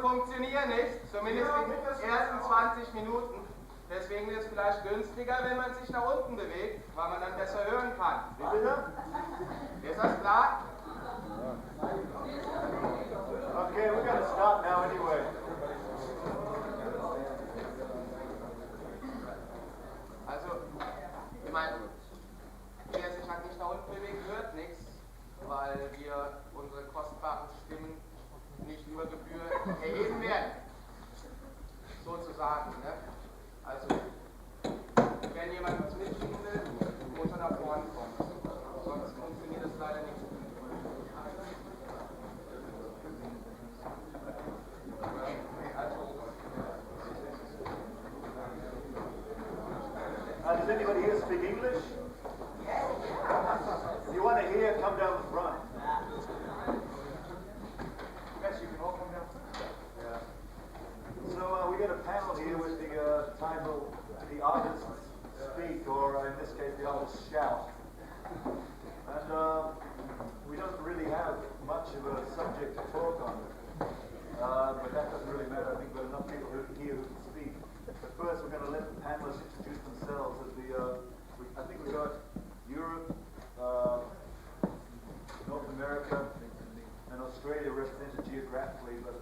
funktionieren nicht, zumindest die ersten 20 Minuten. Deswegen ist es vielleicht günstiger, wenn man sich nach unten bewegt, weil man dann besser hören kann. Wie bitte? Ist das klar? Okay, we're going to start now anyway. Also, ich meine, wer sich halt nicht nach unten bewegt, hört nichts, weil wir unsere kostbaren Stimmen nicht über Gebühr erheben werden. Sozusagen, ne? Also, wenn jemand was mitschicken will, muss er nach vorne kommen. Sonst funktioniert das leider nicht. Does anybody here speak English? If you want to hear, come down the front. Yes, you can all come down. Yeah. So we got a panel here with the title "The Artists Speak," or in this case, "The Artists Shout." And we don't really have much of a subject to talk on, but that doesn't really matter. I think we've got enough people here who can speak. But first, we're going to let the panelists introduce themselves. I think we've got Europe, North America, and Australia represented geographically, but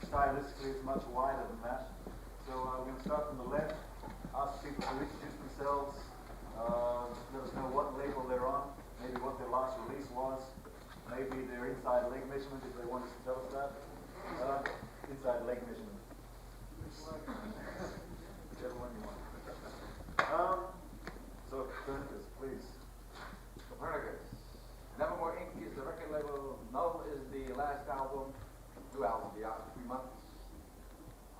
stylistically it's much wider than that. So we're going to start from the left, ask people to introduce themselves, let us know what label they're on, maybe what their last release was, maybe their inside leg measurement if they want us to tell us that. Inside leg measurement. Whichever one you want. So, Copernicus, please. Copernicus. Nevermore Inc. is the record label. Null is the last album. New album, be out in 3 months.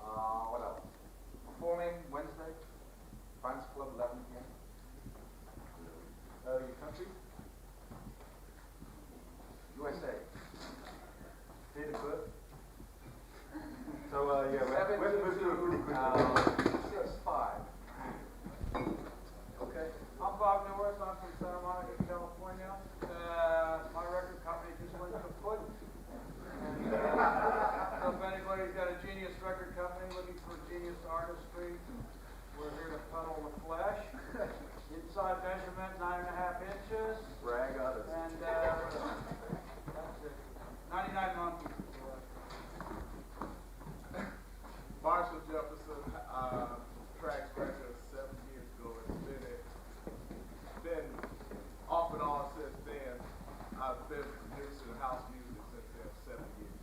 What else? Performing Wednesday. Friends Club, 11 p.m. Your country? USA. Date of birth? So, yeah, we're moving through it pretty quickly. mold of flesh. Inside measurement 9.5 inches. Brag on us. And that's it. 99 monkeys. Marshall Jefferson, track record 7 years ago. It's been off and on since then. I've been producing house music since then, 7 years.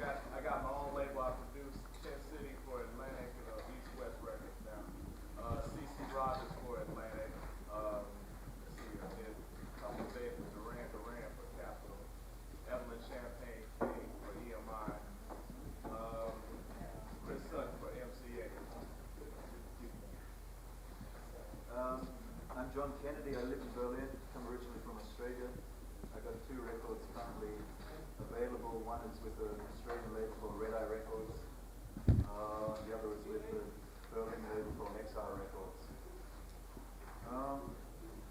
I got my own label. I produced 10 City for Atlantic and East West Records now. CC Rogers for Atlantic. Let's see, I did a couple of days with Duran for Capitol. Evelyn Champagne King for EMI. Chris Sutton for MCA. I'm John Kennedy. I live in Berlin. I'm originally from Australia. I got 2 records currently available. One is with an Australian label called Red Eye Records. The other is with the Berlin label called XR Records.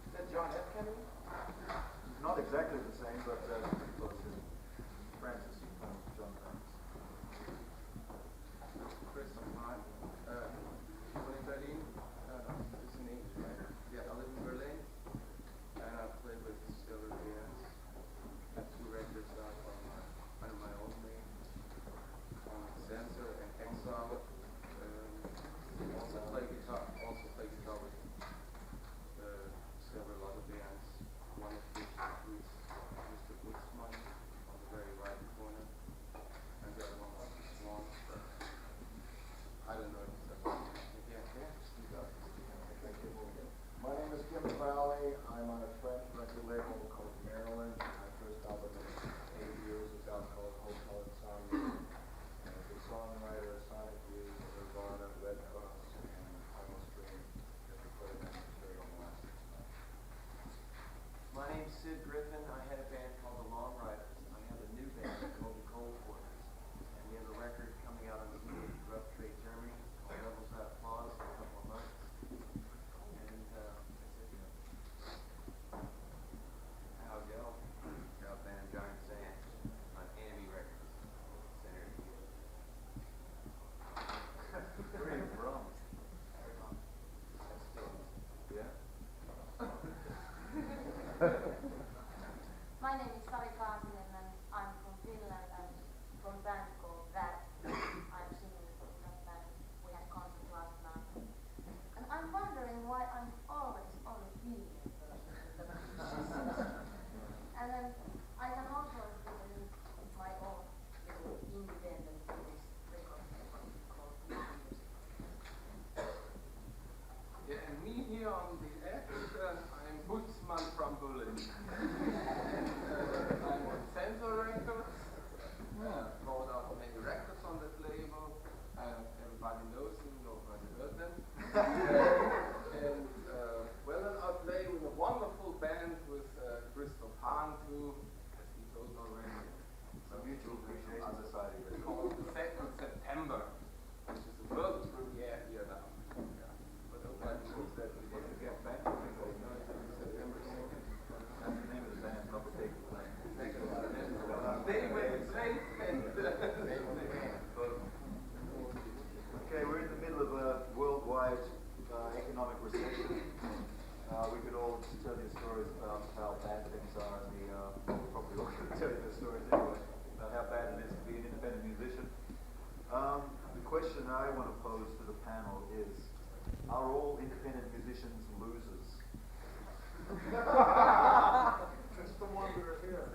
Is that John F. Kennedy? Not exactly the same, but pretty close to Francis from John Francis. Chris, hi. Born in Berlin. It's in English, right? Yeah, I live in Berlin. And I play with several bands. The 2 records are under my own name. Sensor and Exile. Also play guitar with several other bands. One of which includes Mr. Butzmann on the very right corner. And the other one was Swan. I don't know if it's a My name is Kim Crowley. I'm on a French record label called Maryland. My first album in 8 years is out called Hotel Insomnia. And as a songwriter, sonic youth, Nirvana, Red Cross, and Primal Scream have recorded that material in the last 6 months. My name's Sid Griffin. I had a band called The Long Riders. I have a new band called The Cold Quarters. And we have a record coming out on the Rough Trade Germany called Rebels That Applause in a couple of months. And that's it. Al Gell, Gell Band Giant Sand on Enemy Records. Center here. Where are you from? Yeah? My name is Sari Kaasinen and I'm from Finland and from a band called That. I'm singing with that band. We had concert last night. And I'm wondering why I'm always only female person. And then I can also do my own little independent Finnish record label called Good Music. Yeah, and me here on the edge, I'm Butzmann from Berlin. And I'm on Sensor Records. Brought out many records on that label. Everybody knows them, nobody heard them. Well, then I play with a wonderful band with Christoph Hahn too, as he told already. The Mutual Appreciation Society. It's called the 2nd September, which is the world premiere here now. Yeah. But nobody knows that we want to get back to it. September 2nd. That's the name of the band, not the date of the band. Stay with the safe and stay with the band. Okay, we're in the middle of a worldwide economic recession. We could all just tell you stories about how bad things are, and we're probably all going to tell you the stories anyway, about how bad it is to be an independent musician. The question I want to pose to the panel is, are all independent musicians losers? Just the wonder here.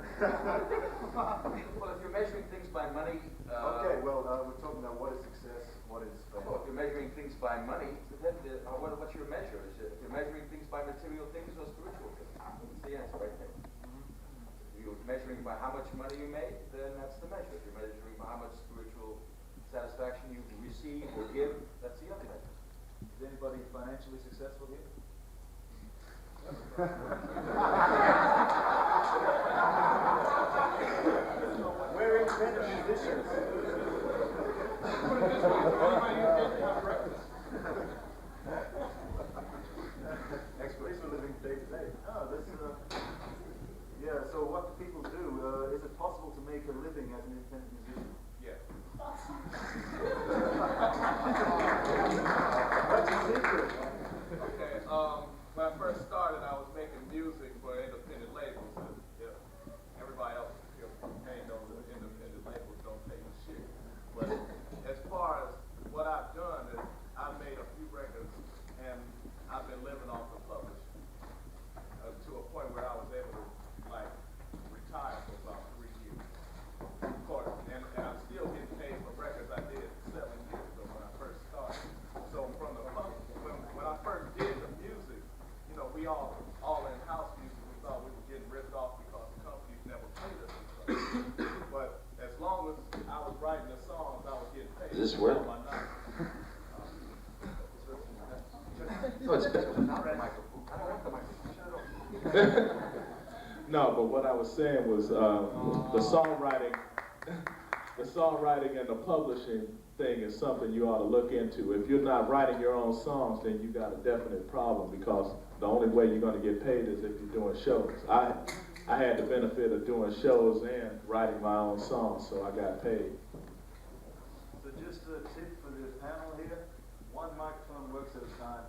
Well, if you're measuring things by money, Okay, well, we're talking about what is success, what is fame. well, if you're measuring things by money, depends on what's your measure. If you're measuring things by material things or spiritual things, that's the answer right there. If you're measuring by how much money you made, then that's the measure. If you're measuring by how much spiritual satisfaction you receive or give, that's the other measure. Is anybody financially successful here? We're independent musicians. Experts are living day to day. Yeah, so what do people do? Is it possible to make a living as an independent musician? Yes. this work? No, it's No, but what I was saying was the songwriting and the publishing thing is something you ought to look into. If you're not writing your own songs, then you got a definite problem, because the only way you're going to get paid is if you're doing shows. I had the benefit of doing shows and writing my own songs, so I got paid. So just a tip for the panel here, one microphone works at a time.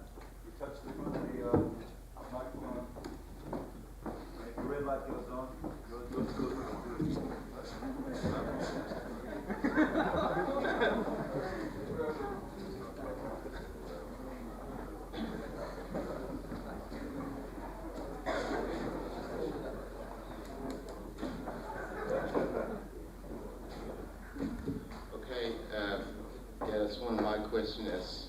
You touch the front of the microphone, if the red light goes on, yours goes with it. Okay, yeah, that's one of my questions, as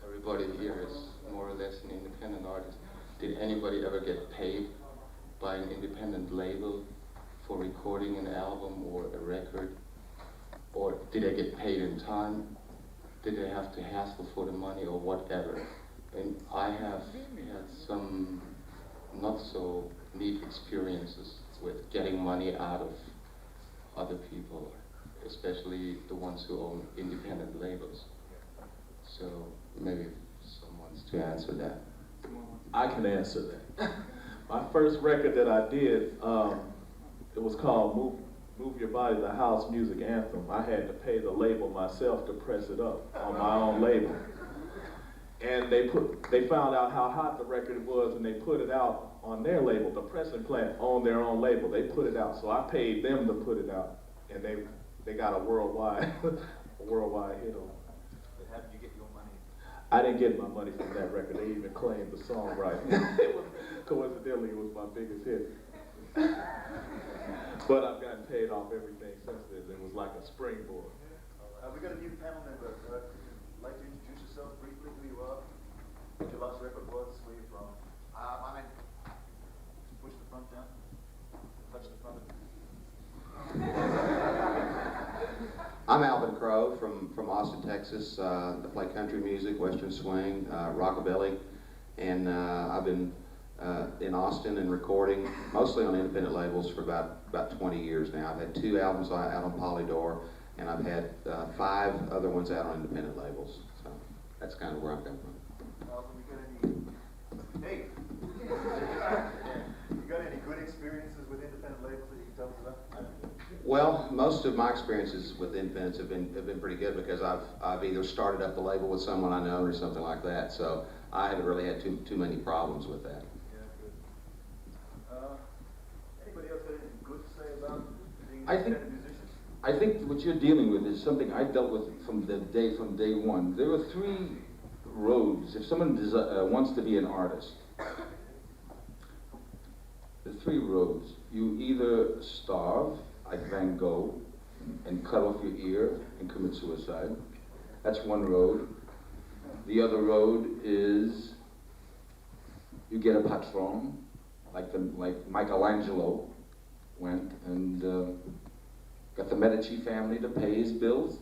everybody here is more or less an independent artist. Did anybody ever get paid by an independent label for recording an album or a record? Or did they get paid in time? Did they have to hassle for the money or whatever? And I have had some not so neat experiences with getting money out of other people, especially the ones who own independent labels. So maybe someone's to answer that. I can answer that. My first record that I did, it was called Move Your Body, the House Music Anthem. I had to pay the label myself to press it up on my own label. And they found out how hot the record was, and they put it out on their label. The pressing plant owned their own label. They put it out, so I paid them to put it out, and they got a worldwide hit on it. But how did you get your money? I didn't get my money from that record. They even claimed the songwriting. Coincidentally, it was my biggest hit. But I've gotten paid off everything since then. It was like a springboard. We got a new panel member. Would you like to introduce yourself briefly, who you are, what your last record was, where you're from? My name. Push the front down. Touch the front of it. I'm Alvin Crow from Austin, Texas. I play country music, western swing, rockabilly, and I've been in Austin and recording mostly on independent labels for about 20 years now. I've had 2 albums out on Polydor, and I've had 5 other ones out on independent labels. So that's kind of where I'm coming from. Alvin, you got any? Hey. You got any good experiences with independent labels that you can tell us about? Well, most of my experiences with independents have been pretty good, because I've either started up the label with someone I know or something like that. So I haven't really had too many problems with that. Yeah, good. Anybody else got anything good to say about being an I think- independent musician? I think what you're dealing with is something I dealt with from day one. There were 3 roads. If someone wants to be an artist, the 3 roads. You either starve, like Van Gogh, and cut off your ear and commit suicide. That's one road. The other road is you get a patron, like Michelangelo went and got the Medici family to pay his bills,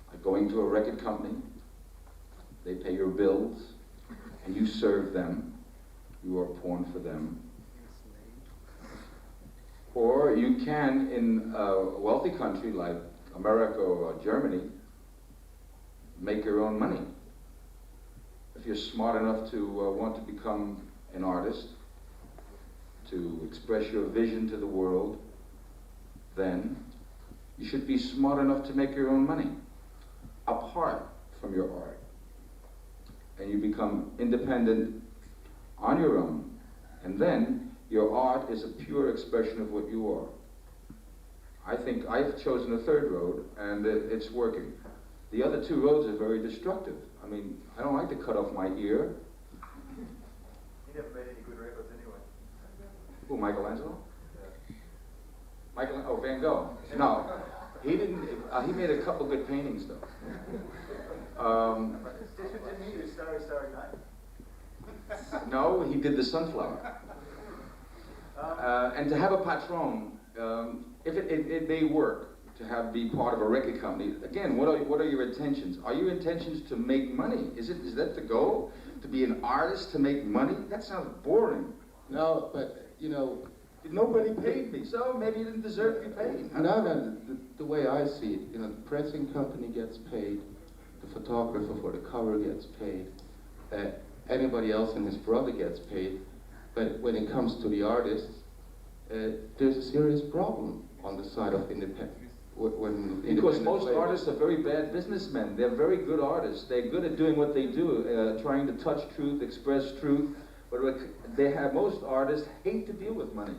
like going to a record company. They pay your bills, and you serve them. You are porn for them. Or you can, in a wealthy country like America or Germany, make your own money. If you're smart enough to want to become an artist, to express your vision to the world, then you should be smart enough to make your own money, apart from your art. And you become independent on your own, and then your art is a pure expression of what you are. I think I've chosen a 3rd road, and it's working. The other 2 roads are very destructive. I mean, I don't like to cut off my ear. He never made any good records anyway. Who, Michelangelo? Oh, Van Gogh. No, he didn't. He made a couple good paintings, though. Didn't he do Starry, Starry Night? No, he did the Sunflower. And to have a patron, if they work, to be part of a record company. Again, what are your intentions? Are your intentions to make money? Is that the goal? To be an artist to make money? That sounds boring. No, but you know, nobody paid me, so maybe you didn't deserve to be paid. No. The way I see it, you know, the pressing company gets paid, the photographer for the cover gets paid, anybody else and his brother gets paid. But when it comes to the artists, there's a serious problem on the side of independent. Because most artists are very bad businessmen. They're very good artists. They're good at doing what they do, trying to touch truth, express truth. But most artists hate to deal with money.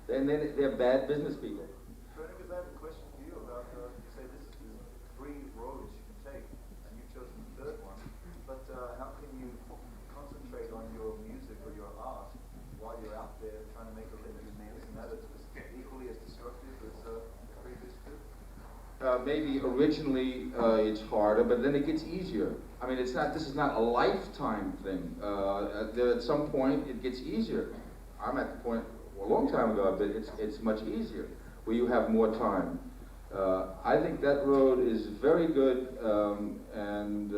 And they're bad business people. Copernicus, I have a question for you about, you say this is 3 roads you can take, and you've chosen the 3rd one. But how can you concentrate on your music or your art while you're out there trying to make a living? Isn't that equally as destructive as the previous 2? Maybe originally it's harder, but then it gets easier. I mean, this is not a lifetime thing. At some point it gets easier. I'm at the point a long time ago, but it's much easier where you have more time. I think that road is very good, and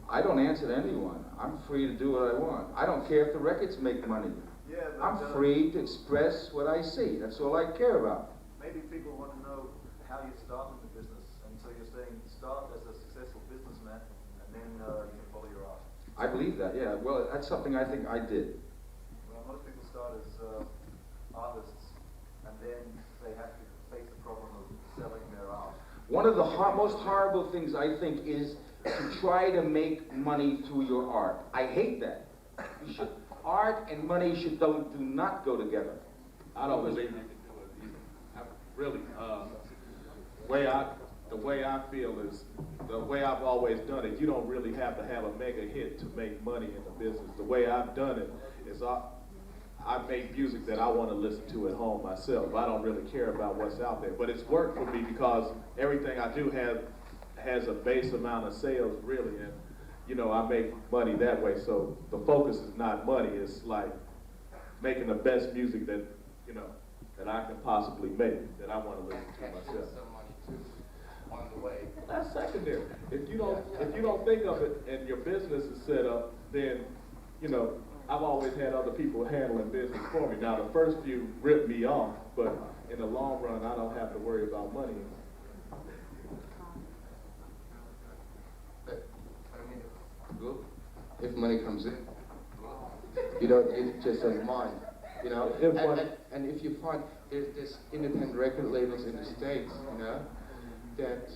I don't answer to anyone. I'm free to do what I want. I don't care if the records make money. Yeah, but, I'm free to express what I see. That's all I care about. Maybe people want to know how you started the business, and so you're saying start as a successful businessman, and then you can follow your art. I believe that, yeah. Well, that's something I think I did. Well, most people start as artists, and then they have to face the problem of selling their art. One of the most horrible things, I think, is to try to make money through your art. I hate that. Art and money do not go together. I don't believe you can do it either. Really, the way I feel is, the way I've always done it, you don't really have to have a mega hit to make money in the business. The way I've done it is I make music that I want to listen to at home myself. I don't really care about what's out there. But it's worked for me because everything I do has a base amount of sales, really. And, you know, I make money that way. So the focus is not money. It's like making the best music that, you know, that I can possibly make, that I want to listen to myself. On the way. That's secondary. If you don't think of it and your business is set up, then, you know, I've always had other people handling business for me. Now, the first few ripped me off, but in the long run, I don't have to worry about money. Good. If money comes in, you don't need just a mind, you know. And if you find there's independent record labels in the States, you know, that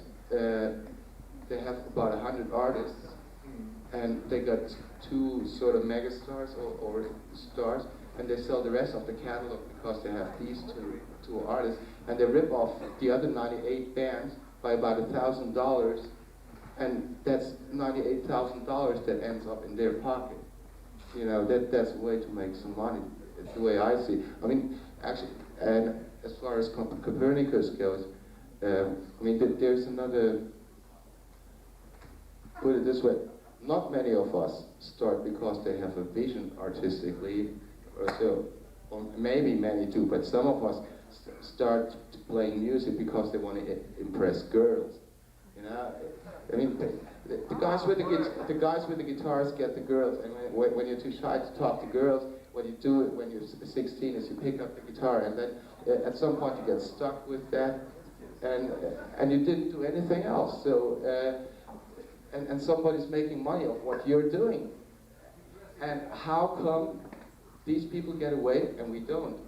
they have about 100 artists, and they got 2 sort of megastars or stars, and they sell the rest of the catalog because they have these two artists, and they rip off the other 98 bands by about $1,000, and that's $98,000 that ends up in their pocket. You know, that's a way to make some money. It's the way I see it. I mean, actually, and as far as Copernicus goes, I mean, there's another, put it this way, not many of us start because they have a vision artistically, or so, or maybe many do, but some of us start playing music because they want to impress girls. You know, I mean, the guys with the guitars get the girls, and when you're too shy to talk to girls, what you do when you're 16 is you pick up the guitar, and then at some point you get stuck with that, and you didn't do anything else. So, and somebody's making money off what you're doing. And how come these people get away and we don't?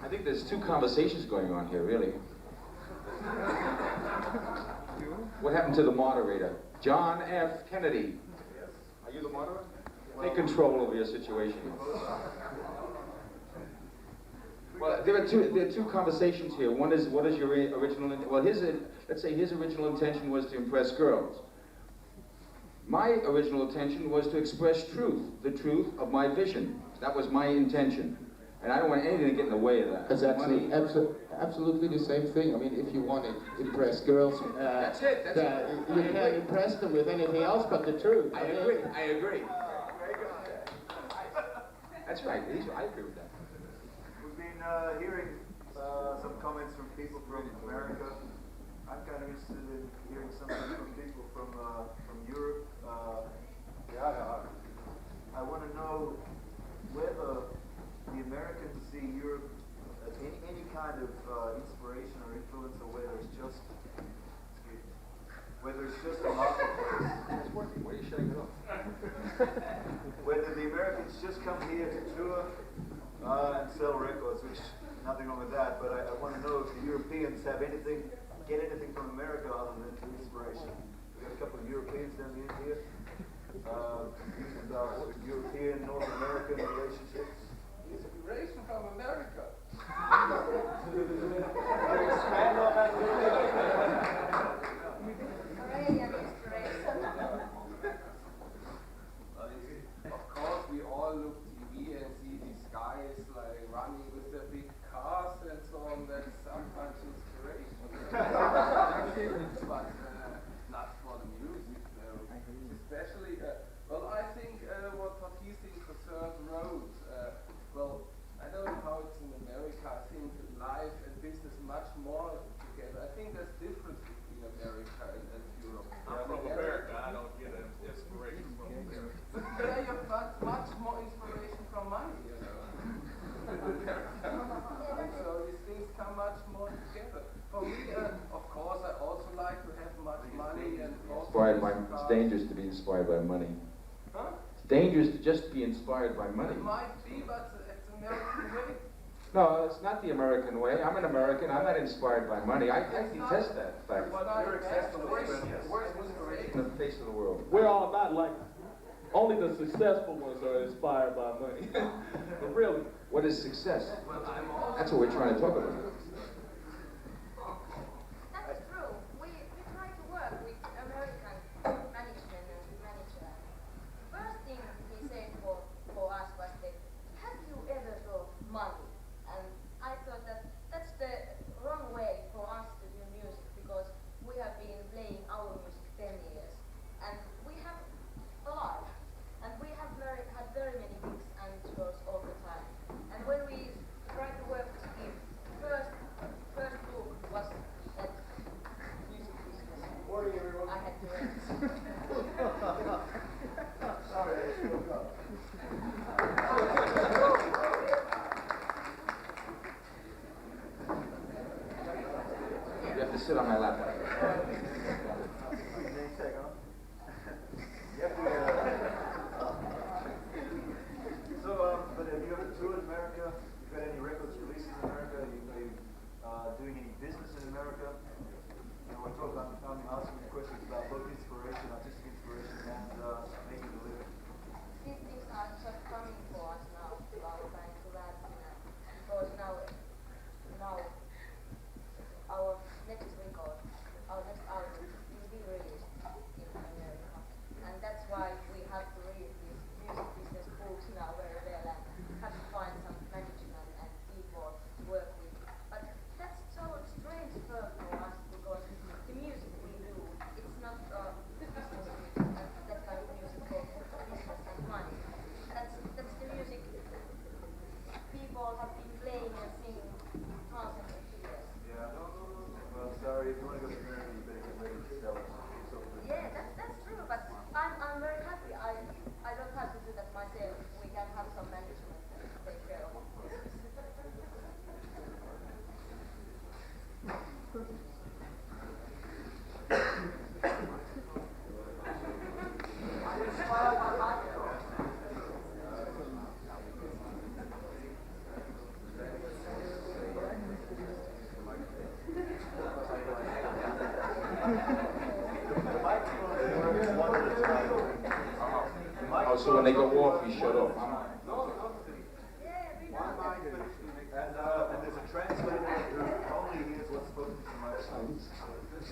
I think there's 2 conversations going on here, really. What happened to the moderator? John F. Kennedy. Are you the moderator? Take control of your situation. Well, there are two conversations here. One is, what is your original, well, let's say his original intention was to impress girls. My original intention was to express truth, the truth of my vision. That was my intention. And I don't want anything to get in the way of that. It's actually absolutely the same thing. I mean, if you want to impress girls, that's it. You can't impress them with anything else but the truth. I agree. That's right. I agree with that. We've been hearing some comments from people from America. I'm kind of interested in hearing something from people from Europe. I want to know whether the Americans see Europe as any kind of inspiration or influence, or whether it's just a marketplace. It's working. Why are you shutting it off? Whether the Americans just come here to tour and sell records, which nothing wrong with that, but I want to know if the Europeans get anything from America other than inspiration. We've got a couple of Europeans down the end here. About European, North American relationships. Inspiration from America. Expand on that a little bit. Korean inspiration. Of course, we all look TV and see these guys like running with their big cars and so on. That's sometimes inspiration. But not for the music, especially. Well, I think what he thinks for certain roads. Well, I don't know how it's in America. I think life and business much more together. I think there's difference between America and Europe. I'm from America. I don't get an inspiration from America. Yeah, you've got much more inspiration from money, you know. And so these things come much more together. For me, of course, I also like to have much money and also It's dangerous to be inspired by money. Huh? It's dangerous to just be inspired by money. It might be, but it's American way. No, it's not the American way. I'm an American. I'm not inspired by money. I detest that fact. But where's inspiration? On the face of the world. We're all about like, only the successful ones are inspired by money. But really, What is success? Well, I'm also That's what we're trying to talk about. That's true. We try to work with American management and manager. First thing he said for us was that, have you ever thought money? And I thought that's the wrong way for us to do music, because we have been playing our music 10 years. And we have a lot. And we have had very many gigs and shows all the time. And when we tried to work with him, first book was that music business. Morning, everyone. I had to rent. Sorry, I spoke up. You have to sit on my lap. But have you ever toured America? You've got any records releases in America? Are you doing any business in America? I'm asking you questions about both inspiration, artistic inspiration, and making a living. These things are just coming for us now, about trying to learn, because now our next record, our next album will be released in America. And that's why we have to read these music business books now very well and have to find some management and people to work with. But that's so strange work for us, because the music we do, it's not business music, that kind of music for business and money. That's the music people have been playing and singing thousands of years. Yeah. Well, sorry, if you want to go to America, you better get ready to sell it. Yeah, that's true, but I'm very happy. I don't have to do that myself. We can have some management and take care of it. Oh, so when they go off, you shut off. And there's a translator who only hears what's spoken to the microphones.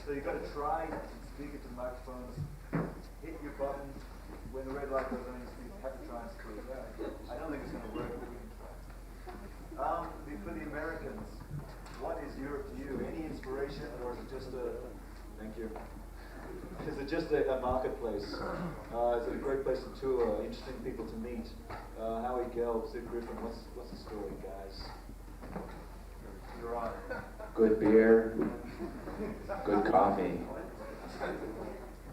So you've got to try and speak it to the microphones. Hit your button. When the red light goes on, you have to try and speak. I don't think it's going to work, but we can try. For the Americans, what is Europe to you? Any inspiration, or is it just a... Thank you. Is it just a marketplace? Is it a great place to tour? Interesting people to meet? Howie Gelb, Sid Griffin, what's the story, guys? Your Honor. Good beer, good coffee,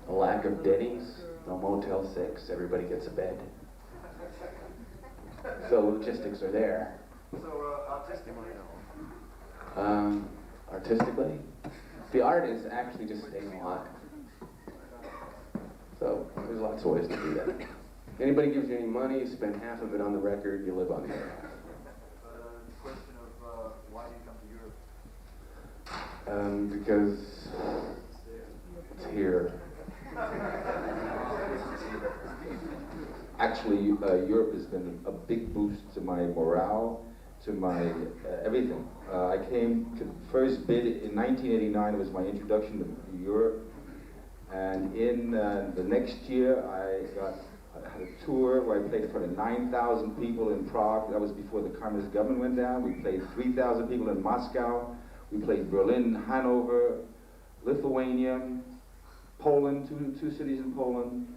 a lack of Denny's, no Motel 6, everybody gets a bed. So logistics are there. So, artistically, Artistically, the art is actually just staying alive. So there's lots of ways to do that. Anybody gives you any money, you spend half of it on the record, you live on the other half. the question of why do you come to Europe? Because it's here. Actually, Europe has been a big boost to my morale, to my everything. I came to the first bid in 1989. It was my introduction to Europe. And in the next year, I had a tour where I played in front of 9,000 people in Prague. That was before the communist government went down. We played 3,000 people in Moscow. We played Berlin, Hanover, Lithuania, Poland, two cities in Poland.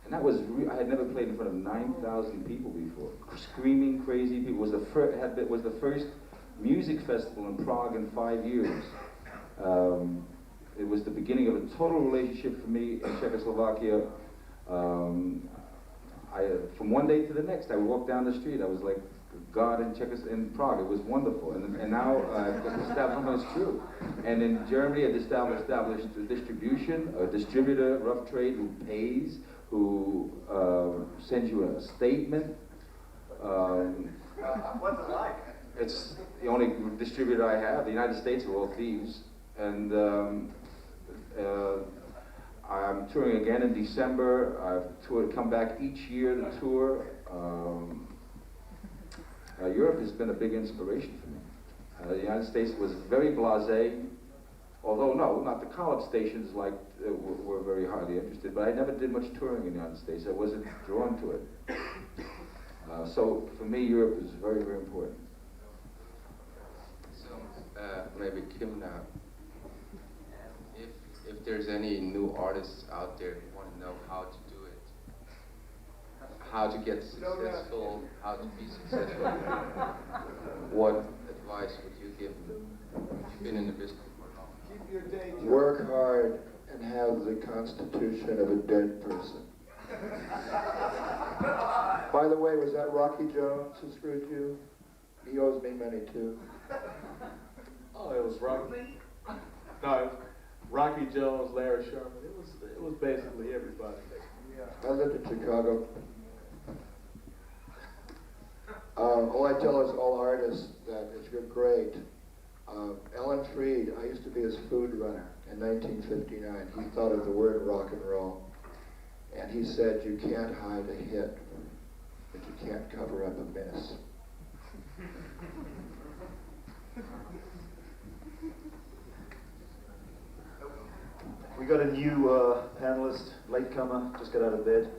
And that was, I had never played in front of 9,000 people before. Screaming, crazy people. It was the first music festival in Prague in 5 years. It was the beginning of a total relationship for me in Czechoslovakia. From one day to the next, I would walk down the street. I was like God in Prague. It was wonderful. And now I've established, it's true. And in Germany, I've established a distribution, a distributor, rough trade, who pays, who sends you a statement. What's it like? It's the only distributor I have. The United States are all thieves. And I'm touring again in December. I've come back each year to tour. Europe has been a big inspiration for me. The United States was very blasé, although no, not the college stations were very highly interested, but I never did much touring in the United States. I wasn't drawn to it. So for me, Europe is very, very important. So maybe Kim now. If there's any new artists out there who want to know how to do it, how to get successful, how to be successful, what advice would you give them? You've been in the business for long. Keep your day job. Work hard and have the constitution of a dead person. By the way, was that Rocky Jones who screwed you? He owes me money too. Oh, it was Rocky. No, it was Rocky Jones, Larry Sherman. It was basically everybody. I lived in Chicago. All I tell is all artists that it's great. Ellen Freed, I used to be his food runner in 1959. He thought of the word rock and roll. And he said, you can't hide a hit, but you can't cover up a miss. We got a new panelist, latecomer, just got out of bed.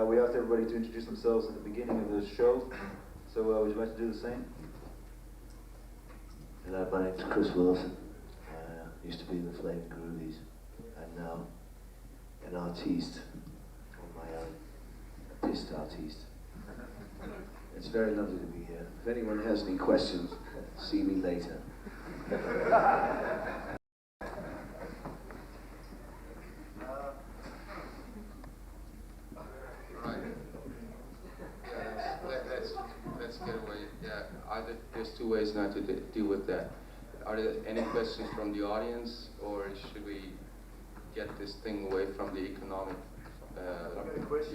We asked everybody to introduce themselves at the beginning of the show. So would you like to do the same? Hello, my name's Chris Wilson. Used to be in the Flaming Groovies. I'm now an artiste on my own. A pissed artiste. It's very lovely to be here. If anyone has any questions, see me later. Let's get away. Yeah, there's two ways now to deal with that. Are there any questions from the audience, or should we get this thing away from the economic? Yeah,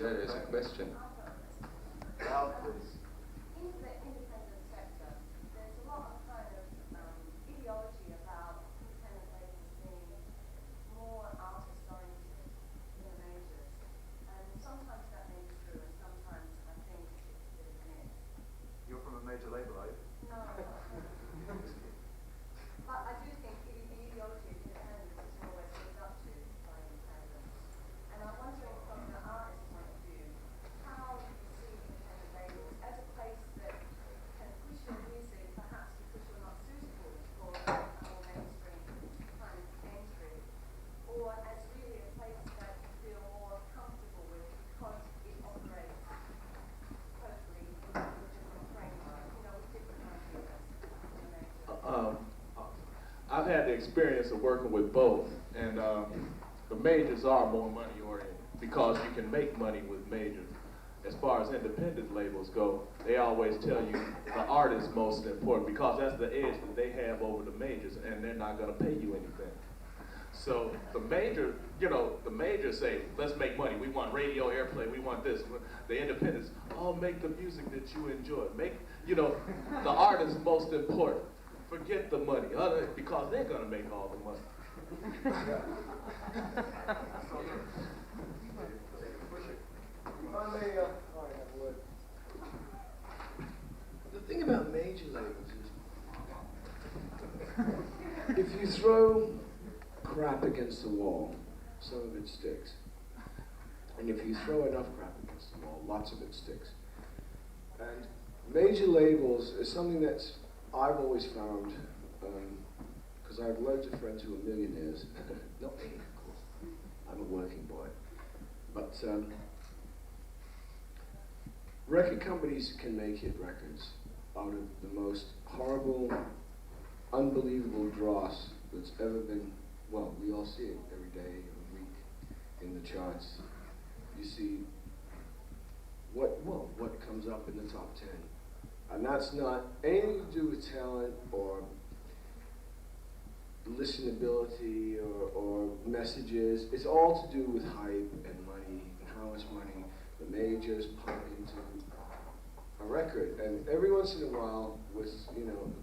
there's a question. Al, please. In the independent sector, there's a lot of kind of ideology about independent labels being more artist-oriented than the majors. And sometimes that may be true, and sometimes I think it's a bit of a myth. You're from a major label, are you? No. But I do think the ideology of independence is always lived up to by independents. And I'm wondering from the artist's point of view, how you see independent labels as a I've had the experience of working with both, and the majors are more money oriented because you can make money with majors. As far as independent labels go, they always tell you the art is most important because that's the edge that they have over the majors, and they're not going to pay you anything. So the major, the majors say, let's make money. We want radio airplay. We want this. The independents, make the music that you enjoy. Make, the art is most important. Forget the money, because they're going to make all the money. The thing about major labels is, if you throw crap against the wall, some of it sticks. And if you throw enough crap against the wall, lots of it sticks. And major labels is something that I've always found, because I have loads of friends who are millionaires. Not me, of course. I'm a working boy. But record companies can make hit records out of the most horrible, unbelievable dross that's ever been. Well, we all see it every day, every week in the charts. You see what comes up in the top 10. And that's not anything to do with talent or listenability or messages. It's all to do with hype and money and how much money the majors pump into a record. And every once in a while, with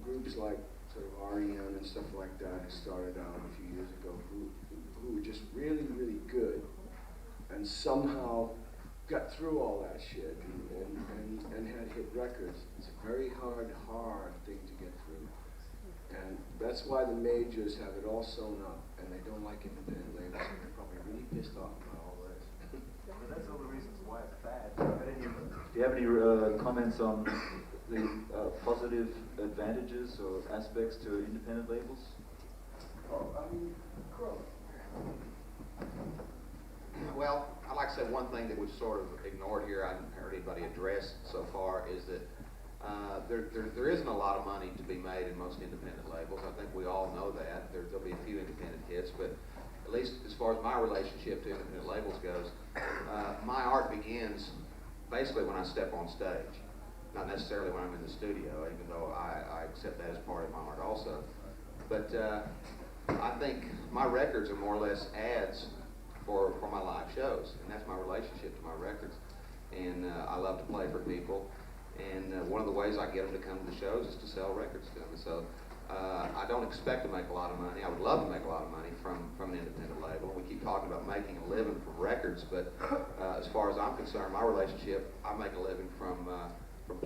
groups like sort of REM and stuff like that, who started out a few years ago, who were just really, really good, and somehow got through all that shit and had hit records. It's a very hard thing to get through. And that's why the majors have it all sewn up, and they don't like independent labels, and they're probably really pissed off about all this. Well, that's all the reasons why it's bad. Do you have any comments on the positive advantages or aspects to independent labels? Crow. Well, I'd like to say one thing that we've sort of ignored here, I haven't heard anybody address so far, is that there isn't a lot of money to be made in most independent labels. I think we all know that. There'll be a few independent hits, but at least as far as my relationship to independent labels goes, my art begins basically when I step on stage. Not necessarily when I'm in the studio, even though I accept that as part of my art also. But I think my records are more or less ads for my live shows, and that's my relationship to my records. And I love to play for people, and one of the ways I get them to come to the shows is to sell records to them. And so I don't expect to make a lot of money. I would love to make a lot of money from an independent label. We keep talking about making a living from records, but as far as I'm concerned, my relationship, I make a living from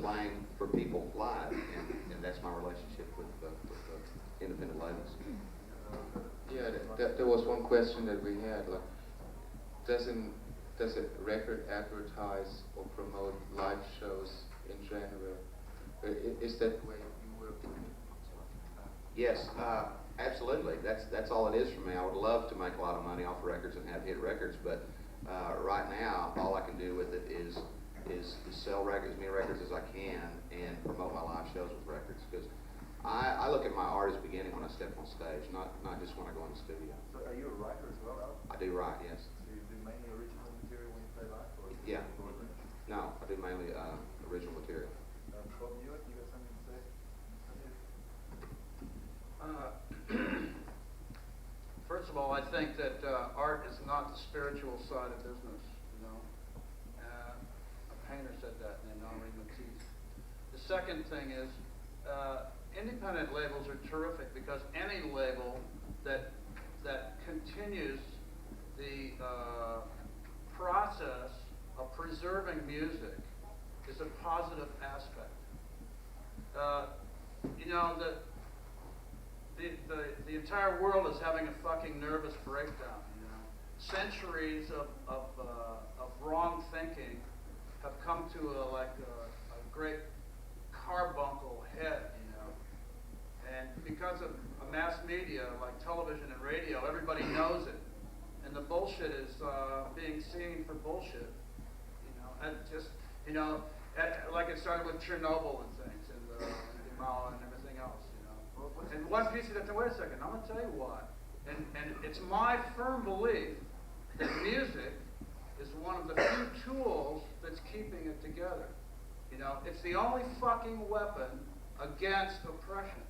playing for people live, and that's my relationship with the independent labels. Yeah, there was one question that we had. Like, does a record advertise or promote live shows in general? Is that the way you work? Yes, absolutely. That's all it is for me. I would love to make a lot of money off records and have hit records, but right now, all I can do with it is sell records, as many records as I can, and promote my live shows with records. Because I look at my art as beginning when I step on stage, not just when I go in the studio. So are you a writer as well, Alvin? I do write, yes. So you do mainly original material when you play live? Or Yeah. No, I do mainly original material. Bob, you got something to say? First of all, I think that art is not the spiritual side of business, a painter said that named Henri Matisse. The second thing is, independent labels are terrific because any label that continues the process of preserving music is a positive aspect. The entire world is having a fucking nervous breakdown. Centuries of wrong thinking have come to a great carbuncle head. And because of a mass media like television and radio, everybody knows it, and the bullshit is being seen for bullshit. And just like it started with Chernobyl and things, and Mao and everything else. And one piece of it, wait a second, I'm gonna tell you why. And it's my firm belief that music is one of the few tools that's keeping it together. You know, it's the only fucking weapon against oppression.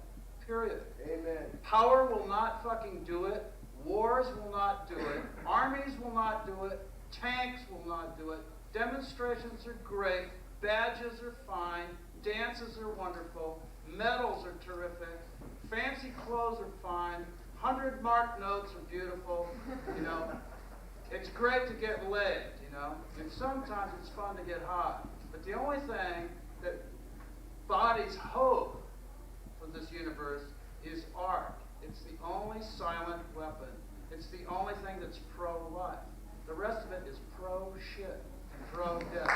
Period. Amen. Power will not fucking do it. Wars will not do it. Armies will not do it. Tanks will not do it. Demonstrations are great. Badges are fine. Dances are wonderful. Medals are terrific. Fancy clothes are fine. 100-mark notes are beautiful. You know, it's great to get laid, you know, and sometimes it's fun to get hot. But the only thing that bodies hope for this universe is art. It's the only silent weapon. It's the only thing that's pro-life. The rest of it is pro-shit and pro-death.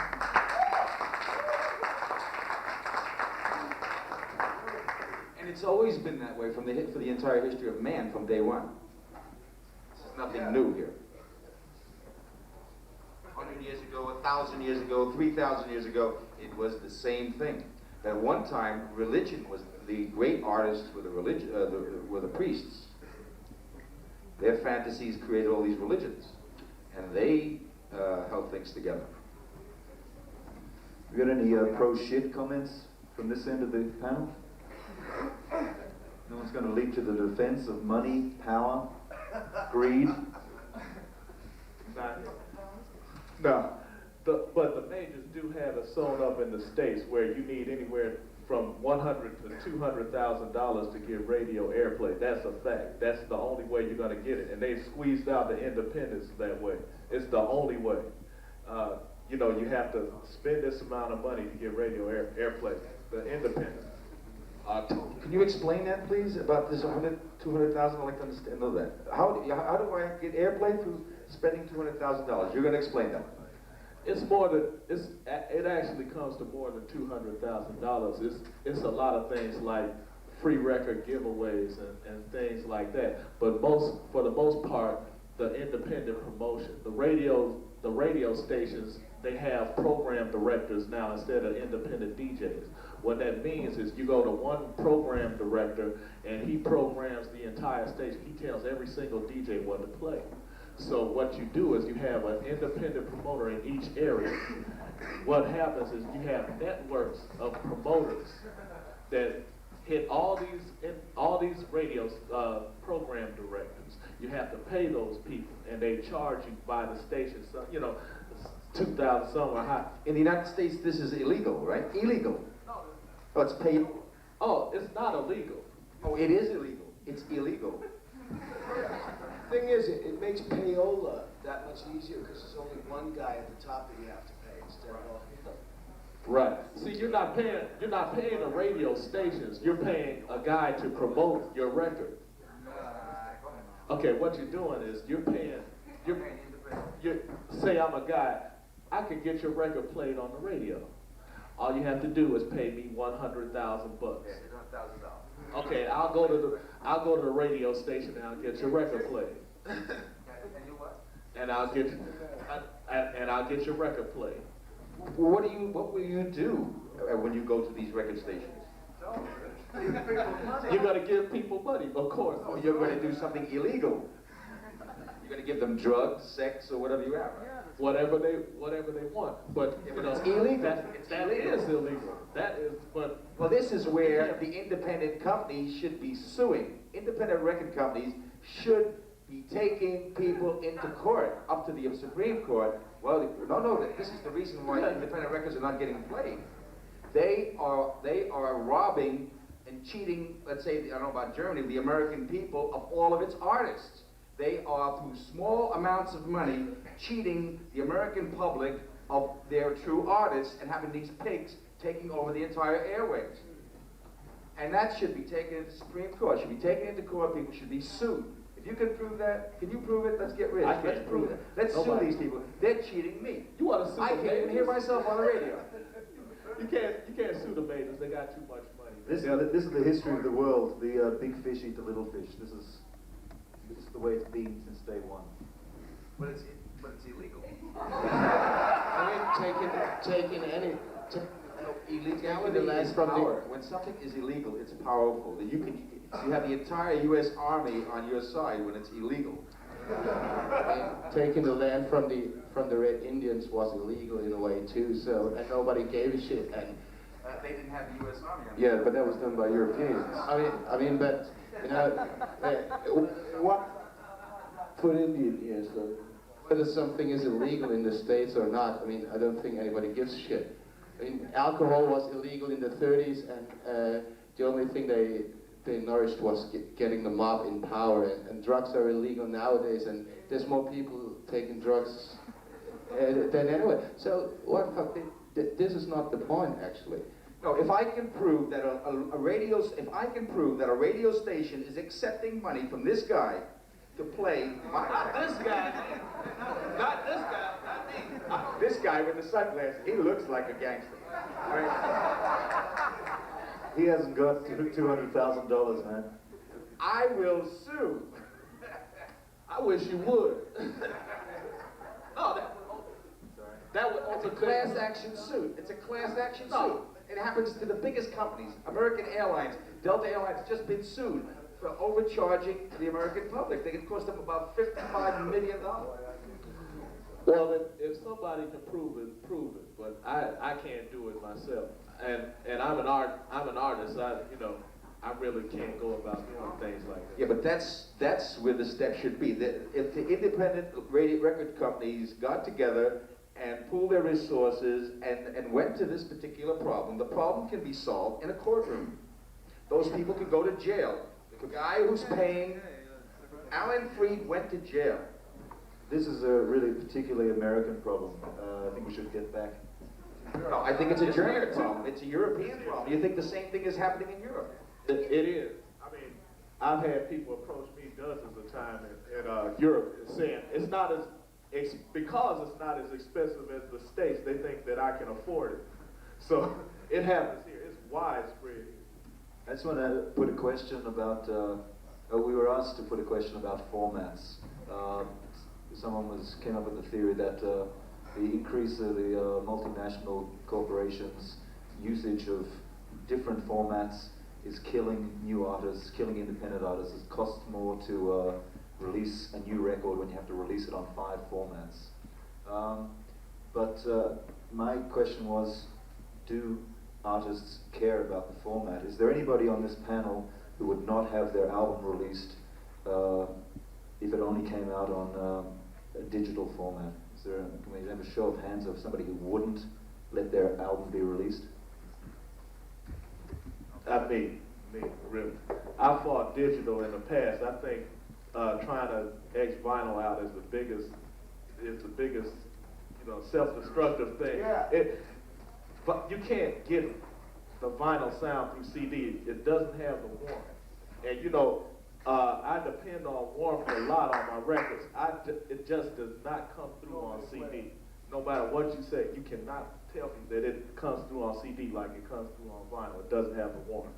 And it's always been that way for the entire history of man from day one. This is nothing new here. 100 years ago, 1,000 years ago, 3,000 years ago, it was the same thing. At one time, religion was the great artists were the priests. Their fantasies created all these religions, and they held things together. We got any pro-shit comments from this end of the panel? No one's going to leap to the defense of money, power, greed? No, but the majors do have it sewn up in the states where you need anywhere from $100,000 to $200,000 to get radio airplay. That's a fact. That's the only way you're going to get it, and they squeezed out the independents that way. It's the only way. You know, you have to spend this amount of money to get radio airplay. The independents. Can you explain that, please, about this 200,000? I'd like to understand, know that. How do I get airplay through spending $200,000? You're going to explain that. It's more than it actually comes to more than $200,000. It's a lot of things like free record giveaways and things like that. But for the most part, the independent promotion, the radio stations, they have program directors now instead of independent DJs. What that means is you go to one program director and he programs the entire station. He tells every single DJ what to play. So what you do is you have an independent promoter in each area. What happens is you have networks of promoters that hit all these radio program directors. You have to pay those people, and they charge you by the station. So, you know, $2,000 somewhere high. In the United States, this is illegal, right? Illegal. Oh, it's paid. Oh, it's not illegal. Oh, it is illegal. It's illegal. Thing is, it makes payola that much easier because there's only one guy at the top that you have to pay instead of all. Right. See, you're not paying the radio stations. You're paying a guy to promote your record. Okay, what you're doing is you're paying. Say I'm a guy. I can get your record played on the radio. All you have to do is pay me $100,000. $100,000. Okay, I'll go to the radio station and I'll get your record played. And you what? And I'll get your record played. What will you do when you go to these record stations? You're going to give people money, of course. Oh, you're going to do something illegal. You're going to give them drugs, sex, or whatever you have. Whatever they want, but yeah, you know, it's illegal. That is illegal. That is, but well, this is where the independent companies should be suing. Independent record companies should be taking people into court, up to the Supreme Court. Well, no, this is the reason why independent records are not getting played. They are robbing and cheating. Let's say, I don't know about Germany, the American people of all of its artists. They are, through small amounts of money, cheating the American public of their true artists and having these pigs taking over the entire airwaves. And that should be taken into the Supreme Court, should be taken into court, people should be sued. If you can prove that, can you prove it? Let's get rich. Let's prove it. Let's sue these people. They're cheating me. You want to sue I the can't even hear myself on the radio. You can't sue the majors, they got too much money. This is the history of the world. The big fish eat the little fish. This is the way it's been since day one. But it's illegal. I mean, taking any, Illegality is power. When something is illegal, it's powerful. You have the entire U.S. Army on your side when it's illegal. Taking the land from the Red Indians was illegal in a way too. So and nobody gave a shit. And they didn't have the U.S. Army on yeah, but that was done by Europeans. I mean, but you know, what Put Indian, yes, sir. whether something is illegal in the States or not, I mean, I don't think anybody gives a shit. I mean, alcohol was illegal in the 30s, and the only thing they nourished was getting the mob in power, and drugs are illegal nowadays, and there's more people taking drugs than anyway. So, what the fuck, this is not the point, actually. No, if I can prove that a radio station is accepting money from this guy to play Not this guy, man. Not this guy, not me. this guy with the sunglasses, he looks like a gangster. Right? He hasn't got $200,000, man. I will sue. I wish you would. No, that would It's a class action suit. It's a class action suit. It happens to the biggest companies. American Airlines, Delta Airlines has just been sued for overcharging the American public. They could cost them about $55 million. Well, if somebody can prove it, but I can't do it myself. And I'm an artist. I really can't go about doing things like that. Yeah, but that's where the step should be. If the independent radio record companies got together and pooled their resources and went to this particular problem, the problem can be solved in a courtroom. Those people can go to jail. The guy who's paying, Alan Freed went to jail. This is a really particularly American problem. I think we should get back. No, I think it's a German problem. It's a European problem. You think the same thing is happening in Europe? It is. I mean, I've had people approach me dozens of times in Europe saying because it's not as expensive as the States, they think that I can afford it. So it happens here. It's widespread. I just want to put a question about, we were asked to put a question about formats. Someone came up with the theory that the increase of the multinational corporations' usage of different formats is killing new artists, killing independent artists. It costs more to release a new record when you have to release it on 5 formats. But my question was, do artists care about the format? Is there anybody on this panel who would not have their album released if it only came out on a digital format? Can we have a show of hands of somebody who wouldn't let their album be released? Me, really. I fought digital in the past. I think trying to X vinyl out is the biggest, self-destructive thing. Yeah. But you can't get the vinyl sound through CD. It doesn't have the warmth. And I depend on warmth a lot on my records. It just does not come through on CD. No matter what you say, you cannot tell me that it comes through on CD like it comes through on vinyl. It doesn't have the warmth.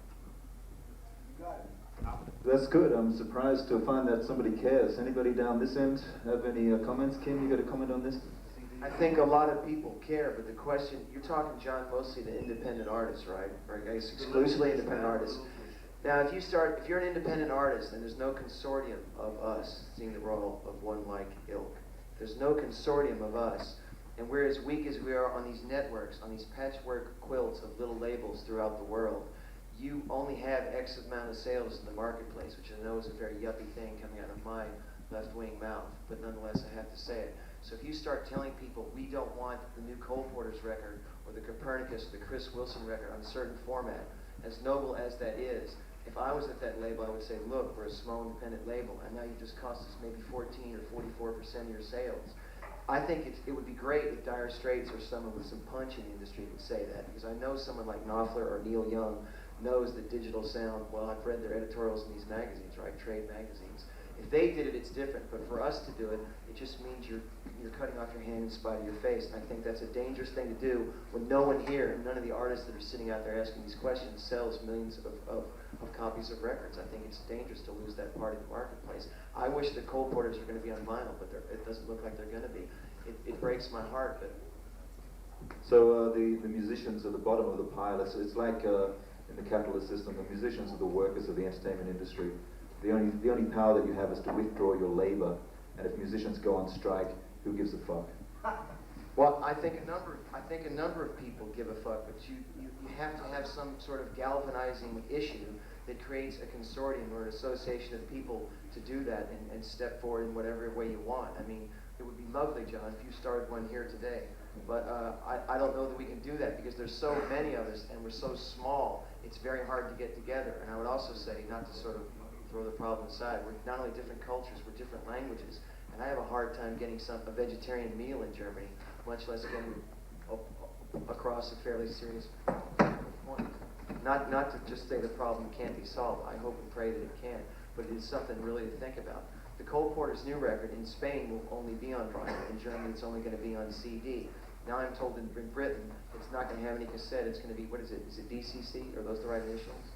That's good. I'm surprised to find that somebody cares. Anybody down this end have any comments? Kim, you got a comment on this? I think a lot of people care, but the question, you're talking, John, mostly to independent artists, right? Or I guess exclusively independent artists. Now, if you're an independent artist, and there's no consortium of us seeing the role of one like ilk. There's no consortium of us, and we're as weak as we are on these networks, on these patchwork quilts of little labels throughout the world. You only have X amount of sales in the marketplace, which I know is a very yuppie thing coming out of my left-wing mouth, but nonetheless I have to say it. So if you start telling people we don't want the new Cole Porter's record, or the Copernicus, or the Chris Wilson record on a certain format, as noble as that is, if I was at that label, I would say, look, we're a small independent label, and now you just cost us maybe 14 or 44% of your sales. I think it would be great if Dire Straits or someone with some punch in the industry would say that, because I know someone like Knopfler or Neil Young knows that digital sound, well, I've read their editorials in these magazines, right, trade magazines. If they did it, it's different, but for us to do it, it just means you're cutting off your hand in spite of your face, and I think that's a dangerous thing to do when no one here, none of the artists that are sitting out there asking these questions, sells millions of copies of records. I think it's dangerous to lose that part of the marketplace. I wish the Cole Porters were going to be on vinyl, but it doesn't look like they're going to be. It breaks my heart, but So the musicians are the bottom of the pile. It's like in the capitalist system, the musicians are the workers of the entertainment industry. The only power that you have is to withdraw your labor. And if musicians go on strike, who gives a fuck? Well, I think a number of people give a fuck, but you have to have some sort of galvanizing issue that creates a consortium or an association of people to do that and step forward in whatever way you want. I mean, it would be lovely, John, if you started one here today. But I don't know that we can do that because there's so many of us and we're so small, it's very hard to get together. And I would also say, not to sort of throw the problem aside, we're not only different cultures, we're different languages. And I have a hard time getting a vegetarian meal in Germany, much less getting across a fairly serious point. Not to just say the problem can't be solved. I hope and pray that it can, but it is something really to think about. The Cole Porter's new record in Spain will only be on vinyl. In Germany, it's only going to be on CD. Now I'm told in Britain, it's not going to have any cassette. It's going to be, what is it? Is it DCC? Are those the right initials?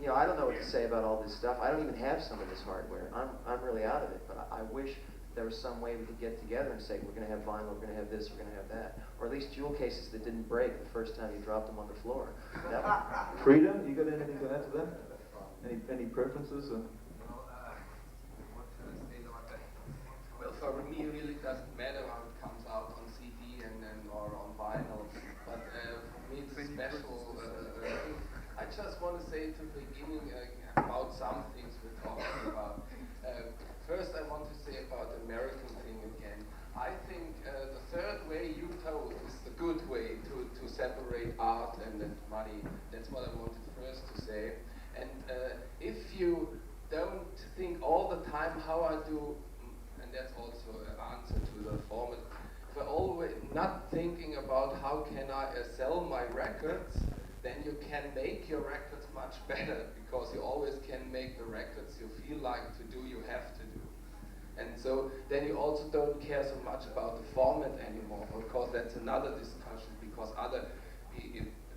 You know, I don't know what to say about all this stuff. I don't even have some of this hardware. I'm really out of it, but I wish there was some way we could get together and say, we're going to have vinyl, we're going to have this, we're going to have that. Or at least jewel cases that didn't break the first time you dropped them on the floor. Freedom, you got anything to add to that? Any preferences? Well, for me, it really doesn't matter how it comes out on CD or on vinyl, but for me it's special. I just want to say to the beginning about some things we're talking about. First, I want to say about the American thing again. I think the third way you told is the good way to separate art and money. That's what I wanted first to say. And if you don't think all the time how I do, and that's also an answer to the format, for always not thinking about how can I sell my records, then you can make your records much better, because you always can make the records you feel like to do, you have to do. And so then you also don't care so much about the format anymore, because that's another discussion, because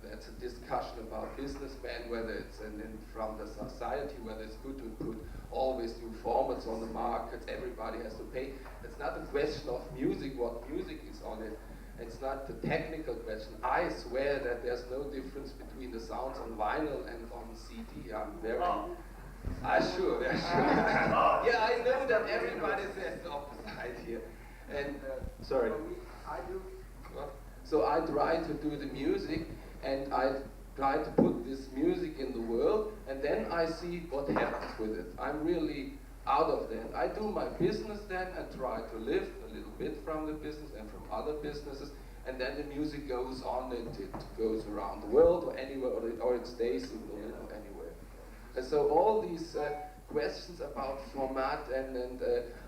that's a discussion about businessmen, whether it's from the society, whether it's good to put always new formats on the market, everybody has to pay. It's not a question of music, what music is on it. It's not the technical question. I swear that there's no difference between the sounds on vinyl and on CD. I'm very... Sure. Yeah, I know that everybody says the opposite here. And sorry. I do. So I try to do the music, and I try to put this music in the world, and then I see what happens with it. I'm really out of that. I do my business then and try to live a little bit from the business and from other businesses, and then the music goes on, and it goes around the world or anywhere, or it stays in anywhere. And so all these questions about format and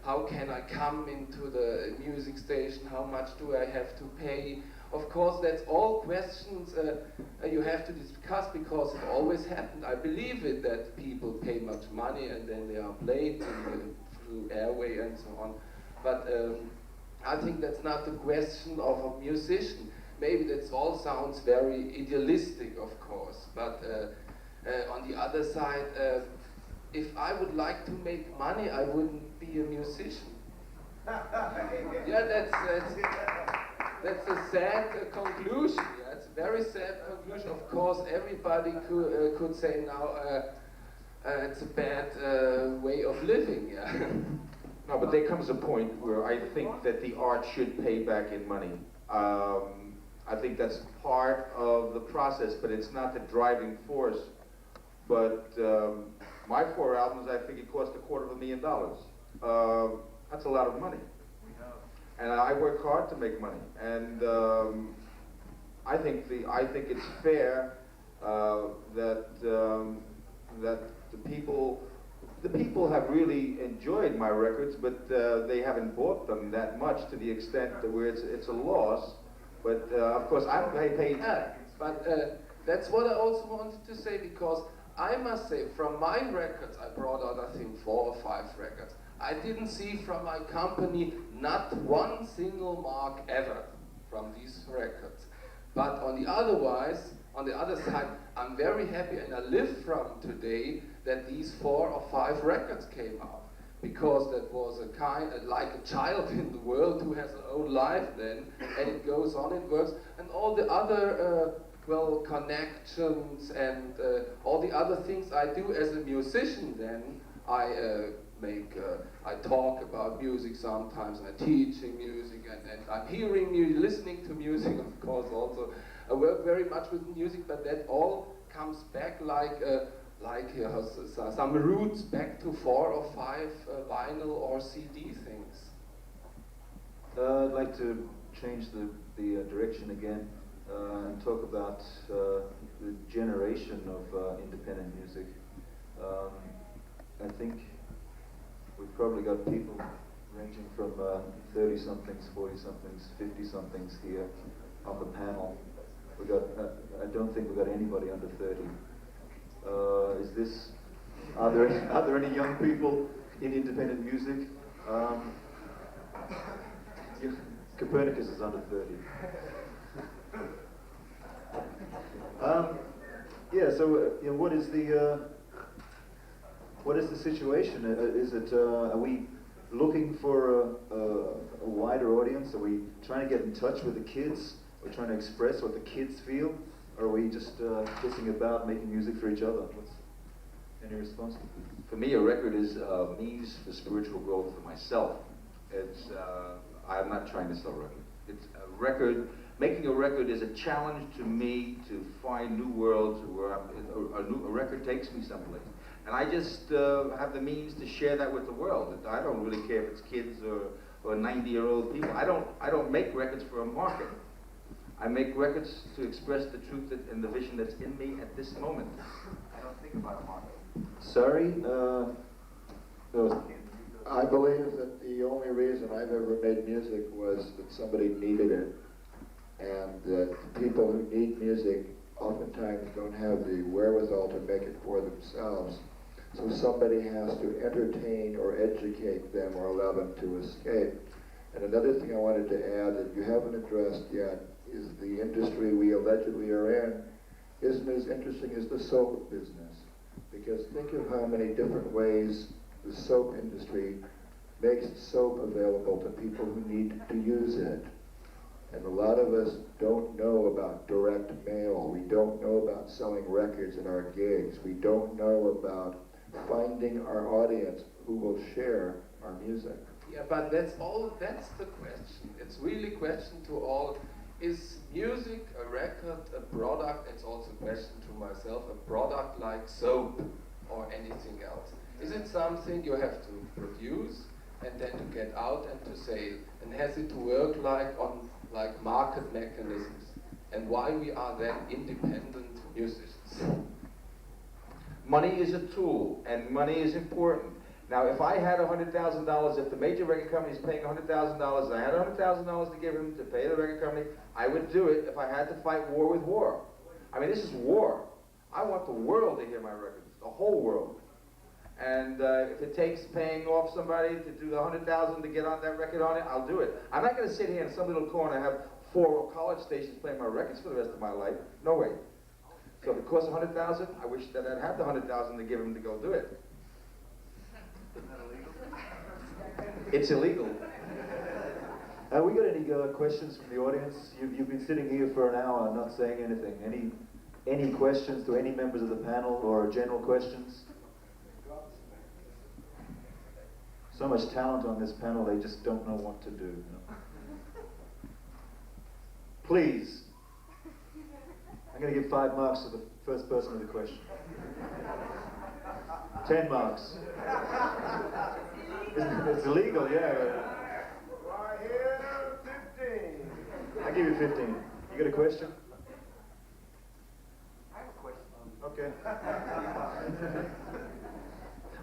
how can I come into the music station, how much do I have to pay? Of course, that's all questions you have to discuss, because it always happened. I believe it, that people pay much money and then they are played through airway and so on. But I think that's not the question of a musician. Maybe that all sounds very idealistic, of course, but on the other side, if I would like to make money, I wouldn't be a musician. Yeah, that's a sad conclusion. Yeah, it's a very sad conclusion. Of course, everybody could say now it's a bad way of living. Yeah. No, but there comes a point where I think that the art should pay back in money. I think that's part of the process, but it's not the driving force. But my 4 albums, I think it cost $250,000. That's a lot of money. And I work hard to make money. And I think it's fair that the people have really enjoyed my records, but they haven't bought them that much to the extent that where it's a loss. But of course, I'm paid. But that's what I also wanted to say, because I must say, from my records, I brought out, I think, 4 or 5 records. I didn't see from my company not one single mark ever from these records. But on the other side, I'm very happy, and I live from today that these 4 or 5 records came out. because that was a kind, like a child in the world who has her own life then, and it goes on, it works, and all the other, well, connections and all the other things I do as a musician then, I talk about music sometimes, I'm teaching music, and I'm hearing music, listening to music, of course, also. I work very much with music, but that all comes back like some roots back to 4 or 5 vinyl or CD things. I'd like to change the direction again and talk about the generation of independent music. I think we've probably got people ranging from 30-somethings, 40-somethings, 50-somethings here on the panel. We got. I don't think we got anybody under 30. Are there any young people in independent music? Copernicus is under 30. Yeah. So what is the situation? Is it are we looking for a wider audience? Are we trying to get in touch with the kids? Are we trying to express what the kids feel? Or are we just pissing about making music for each other? Any response? For me, a record is a means for spiritual growth for myself. It's I'm not trying to sell a record. It's a record. Making a record is a challenge to me to find new worlds where a record takes me someplace. And I just have the means to share that with the world. I don't really care if it's kids or 90-year-old people. I don't make records for a market. I make records to express the truth and the vision that's in me at this moment. I don't think about a market. Sorry? I believe that the only reason I've ever made music was that somebody needed it. And that people who need music oftentimes don't have the wherewithal to make it for themselves. So somebody has to entertain or educate them or allow them to escape. And another thing I wanted to add that you haven't addressed yet is the industry we allegedly are in isn't as interesting as the soap business. Because think of how many different ways the soap industry makes soap available to people who need to use it. And a lot of us don't know about direct mail. We don't know about selling records in our gigs. We don't know about finding our audience who will share our music. Yeah, but that's the question. It's really a question to all. Is music, a record, a product? It's also a question to myself, a product like soap or anything else. Is it something you have to produce and then to get out and to sell? And has it to work like market mechanisms? And why we are then independent musicians? Money is a tool, and money is important. Now, if I had $100,000, if the major record company is paying $100,000, I had $100,000 to give him to pay the record company, I would do it if I had to fight war with war. I mean, this is war. I want the world to hear my records, the whole world. And if it takes paying off somebody to do the $100,000 to get on that record on it, I'll do it. I'm not going to sit here in some little corner and have 4 college stations playing my records for the rest of my life. No way. So if it costs $100,000, I wish that I'd have the $100,000 to give him to go do it. It's illegal. We got any questions from the audience? You've been sitting here for an hour not saying anything. Any questions to any members of the panel or general questions? So much talent on this panel, they just don't know what to do. You know? Please. I'm going to give 5 marks to the first person with a question. 10 marks. It's illegal, yeah. Right here, 15. I'll give you 15. You got a question? I have a question. Okay.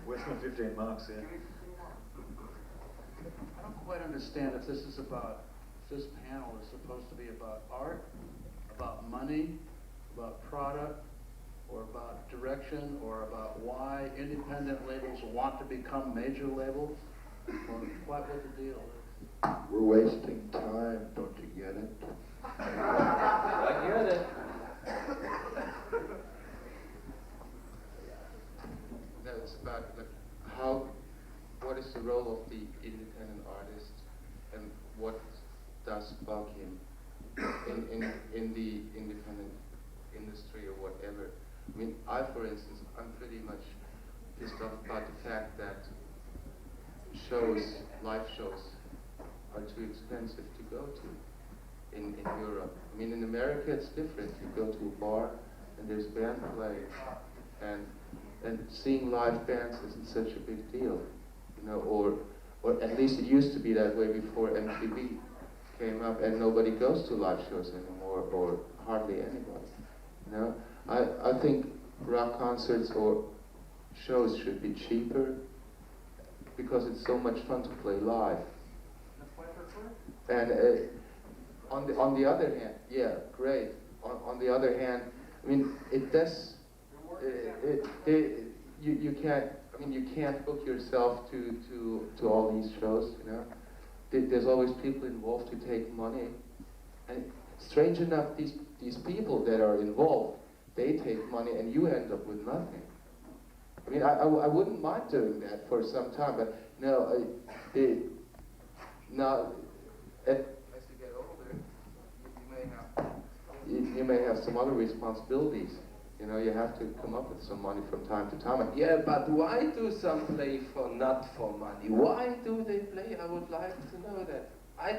Where's my 15 marks, yeah? I don't quite understand if this panel is supposed to be about art, about money, about product, or about direction, or about why independent labels want to become major labels, or what the deal is. We're wasting time, don't you get it? I get it. That is about what is the role of the independent artist, and what does bug him in the independent industry or whatever. I mean, for instance, I'm pretty much pissed off about the fact that live shows are too expensive to go to in Europe. I mean, in America it's different. You go to a bar and there's band playing, and seeing live bands isn't such a big deal, you know, or at least it used to be that way before MTV came up, and nobody goes to live shows anymore, or hardly anybody. You know, I think rock concerts or shows should be cheaper because it's so much fun to play live. And on the other hand, yeah, great. On the other hand, I mean, it does. You can't. I mean, you can't book yourself to all these shows. You know, there's always people involved to take money, and strange enough, these people that are involved, they take money, and you end up with nothing. I mean, I wouldn't mind doing that for some time, but no, now as you get older, you may have some other responsibilities. You know, you have to come up with some money from time to time. Yeah, but why do some play not for money? Why do they play? I would like to know that. I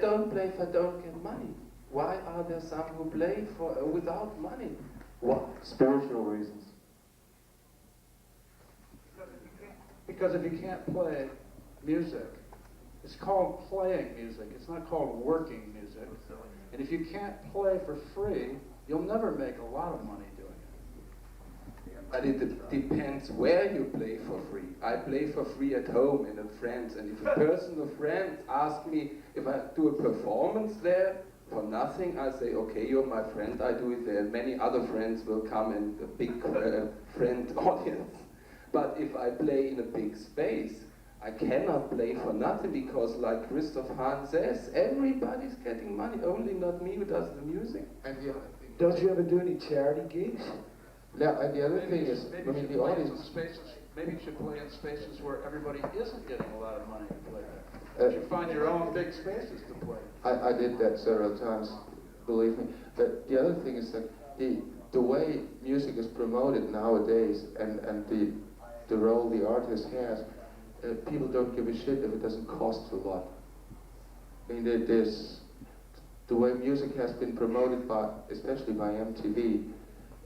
don't play if I don't get money. Why are there some who play without money? What? Spiritual reasons. Because if you can't play music, it's called playing music. It's not called working music. And if you can't play for free, you'll never make a lot of money doing it. But it depends where you play for free. I play for free at home and with friends. And if a person of friends asks me if I do a performance there for nothing, I say, okay, you're my friend, I do it there. Many other friends will come and a big friend audience. But if I play in a big space, I cannot play for nothing because, like Christoph Hahn says, everybody's getting money, only not me who does the music. And the other thing, don't you ever do any charity gigs? Yeah, and the other thing is, I mean, the audience. Maybe you should play in spaces where everybody isn't getting a lot of money to play there. You should find your own big spaces to play. I did that several times, believe me. But the other thing is that the way music is promoted nowadays, and the role the artist has, people don't give a shit if it doesn't cost a lot. I mean, there's the way music has been promoted especially by MTV.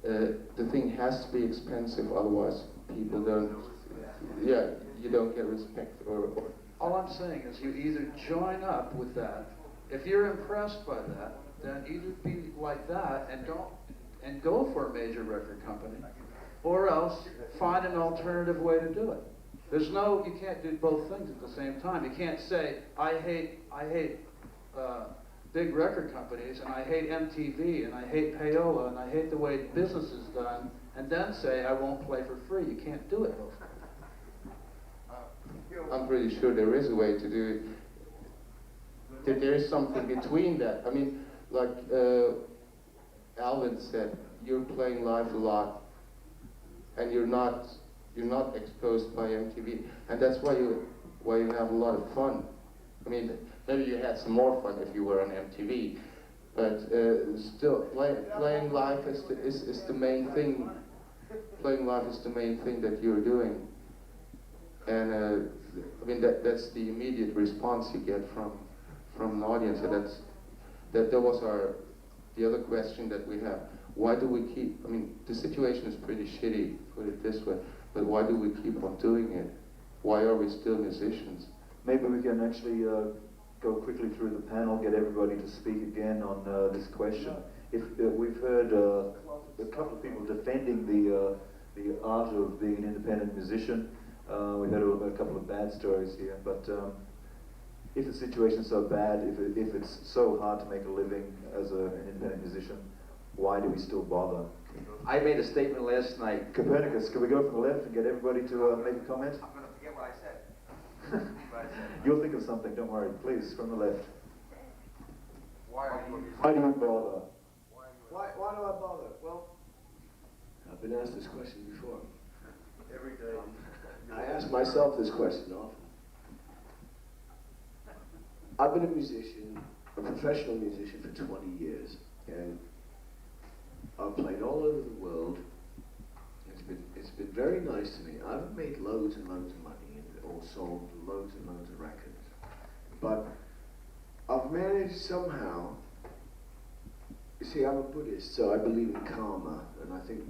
The thing has to be expensive, otherwise people don't. Yeah, you don't get respect or. All I'm saying is, you either join up with that. If you're impressed by that, then either be like that and go for a major record company, or else find an alternative way to do it. You can't do both things at the same time. You can't say, I hate big record companies, and I hate MTV, and I hate payola, and I hate the way business is done, and then say I won't play for free. You can't do it both ways. I'm pretty sure there is a way to do it. That there is something between that. I mean, like Alvin said, you're playing live a lot, and you're not exposed by MTV, and that's why you have a lot of fun. I mean, maybe you had some more fun if you were on MTV, but still, playing live is the main thing. Playing live is the main thing that you're doing, and I mean that's the immediate response you get from an audience, and that was the other question that we have. Why do we keep? I mean, the situation is pretty shitty, put it this way. But why do we keep on doing it? Why are we still musicians? Maybe we can actually go quickly through the panel, get everybody to speak again on this question. If we've heard a couple of people defending the art of being an independent musician. We've had a couple of bad stories here, but if the situation's so bad, if it's so hard to make a living as an independent musician, why do we still bother? I made a statement last night. Copernicus, can we go from the left and get everybody to make a comment? I'm going to forget what I said. You'll think of something, don't worry. Please, from the left. Why do you bother? Why do I bother? Well, I've been asked this question before. Every day. I ask myself this question often. I've been a musician, a professional musician for 20 years, and I've played all over the world. It's been very nice to me. I've made loads and loads of money or sold loads and loads of records. But I've managed somehow, you see, I'm a Buddhist, so I believe in karma, and I think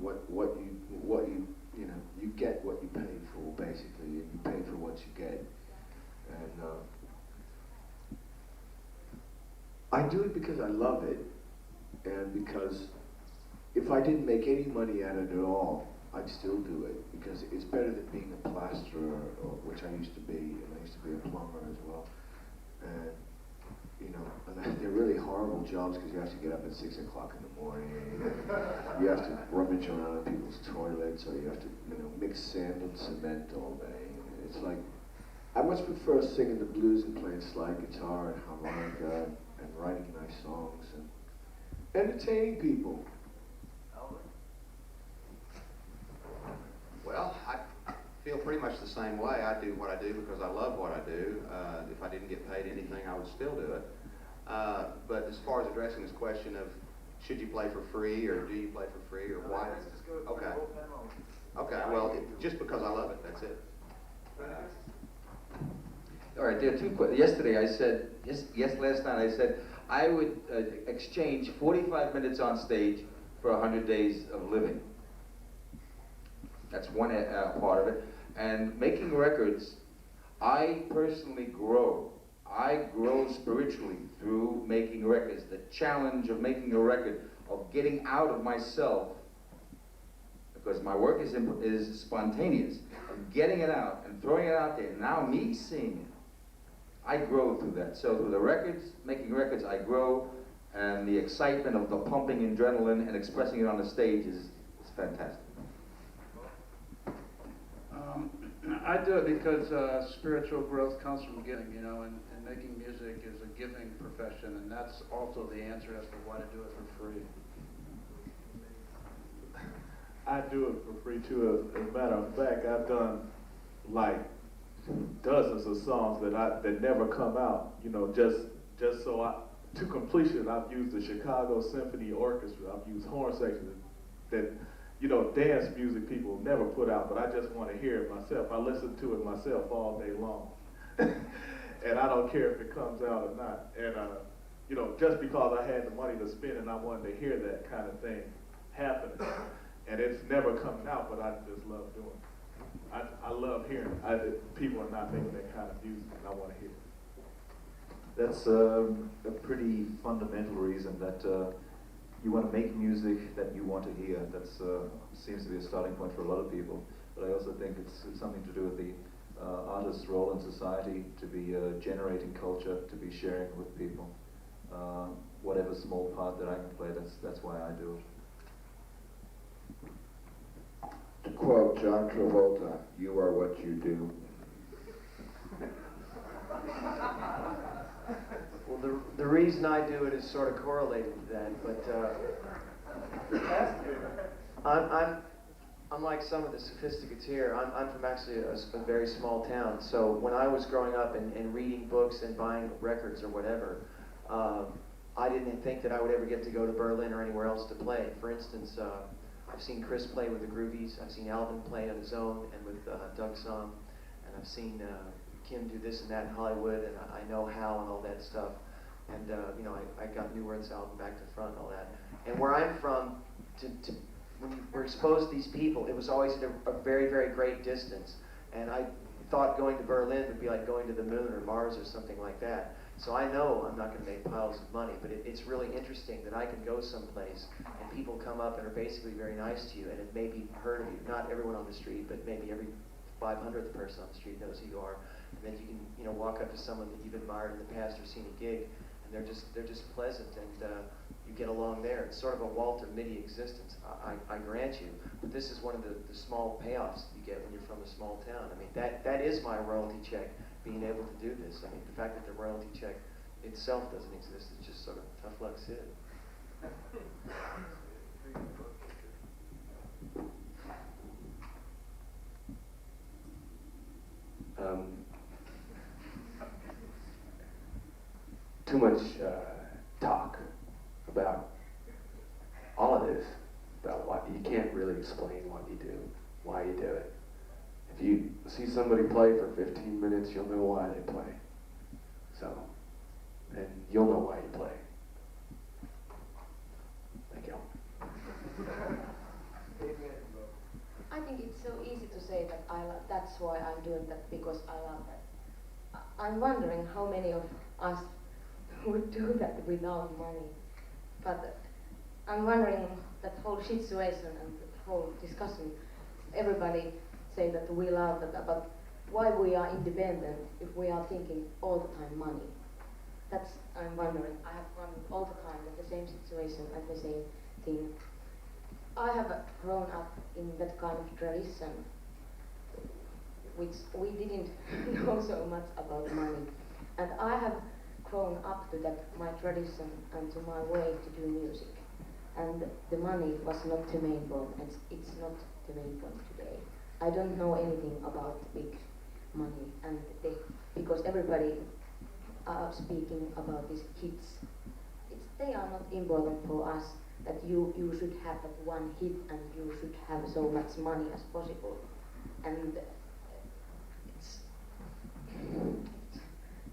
you get what you pay for, basically, and you pay for what you get. And I do it because I love it, and because if I didn't make any money at it at all, I'd still do it, because it's better than being a plasterer, which I used to be, and I used to be a plumber as well. And and they're really horrible jobs because you have to get up at 6 o'clock in the morning. You have to rummage around in people's toilets, or you have to, mix sand and cement all day. It's like, I much prefer singing the blues and playing slide guitar and harmonica and writing nice songs and entertaining people. Well, I feel pretty much the same way. I do what I do because I love what I do. If I didn't get paid anything, I would still do it. But as far as addressing this question of should you play for free or do you play for free or why? Let's just go Okay. panel. Okay. Well, just because I love it, that's it. All right, there are two questions. Yesterday I said, last night I said I would exchange 45 minutes on stage for 100 days of living. That's one part of it. And making records, I personally grow. I grow spiritually through making records. The challenge of making a record, of getting out of myself, because my work is spontaneous, of getting it out and throwing it out there, and now me seeing it. I grow through that. So through the records, making records, I grow, and the excitement of the pumping adrenaline and expressing it on the stage is fantastic. I do it because spiritual growth comes from giving, and making music is a giving profession, and that's also the answer as to why to do it for free. I do it for free too. As a matter of fact, I've done like dozens of songs that never come out. Just so to completion, I've used the Chicago Symphony Orchestra. I've used horn sections that dance music people never put out, but I just want to hear it myself. I listen to it myself all day long. And I don't care if it comes out or not. And, just because I had the money to spend and I wanted to hear that kind of thing happening. And it's never coming out, but I just love doing it. I love hearing it. People are not making that kind of music, and I want to hear it. That's a pretty fundamental reason that you want to make music that you want to hear. That seems to be a starting point for a lot of people. But I also think it's something to do with the artist's role in society, to be generating culture, to be sharing it with people. Whatever small part that I can play, that's why I do it. To quote John Travolta, "You are what you do." Well, the reason I do it is sort of correlated to that, but I'm like some of the sophisticates here. I'm from actually a very small town, so when I was growing up and reading books and buying records or whatever, I didn't think that I would ever get to go to Berlin or anywhere else to play. For instance, I've seen Chris play with the Groovies, I've seen Alvin play on his own and with Doug Somm, and I've seen Kim do this and that in Hollywood, and I know Hal and all that stuff. And I got New Earth's album Back to Front and all that. And where I'm from, when you were exposed to these people, it was always at a very, very great distance. And I thought going to Berlin would be like going to the moon or Mars or something like that. So I know I'm not going to make piles of money, but it's really interesting that I can go someplace and people come up and are basically very nice to you and have maybe heard of you. Not everyone on the street, but maybe every 500th person on the street knows who you are. And then you can walk up to someone that you've admired in the past or seen a gig, and they're just pleasant, and you get along there. It's sort of a Walter Mitty existence, I grant you. But this is one of the small payoffs that you get when you're from a small town. I mean, that is my royalty check, being able to do this. I mean, the fact that the royalty check itself doesn't exist, it's just sort of tough luck Sid. too much talk about all of this, about what you can't really explain what you do, why you do it. If you see somebody play for 15 minutes, you'll know why they play. So, and you'll know why you play. Thank you. I think it's so easy to say that that's why I'm doing that, because I love that. I'm wondering how many of us would do that without money. But I'm wondering that whole situation and the whole discussion, everybody say that we love that, but why we are independent if we are thinking all the time money? That's, I'm wondering. I have gone all the time at the same situation, at the same thing. I have grown up in that kind of tradition, which we didn't know so much about money. And I have grown up to that, my tradition and to my way to do music. And the money was not the main point, and it's not the main point today. I don't know anything about big money, and because everybody are speaking about these hits. They are not important for us, that you should have that one hit and you should have so much money as possible. And it's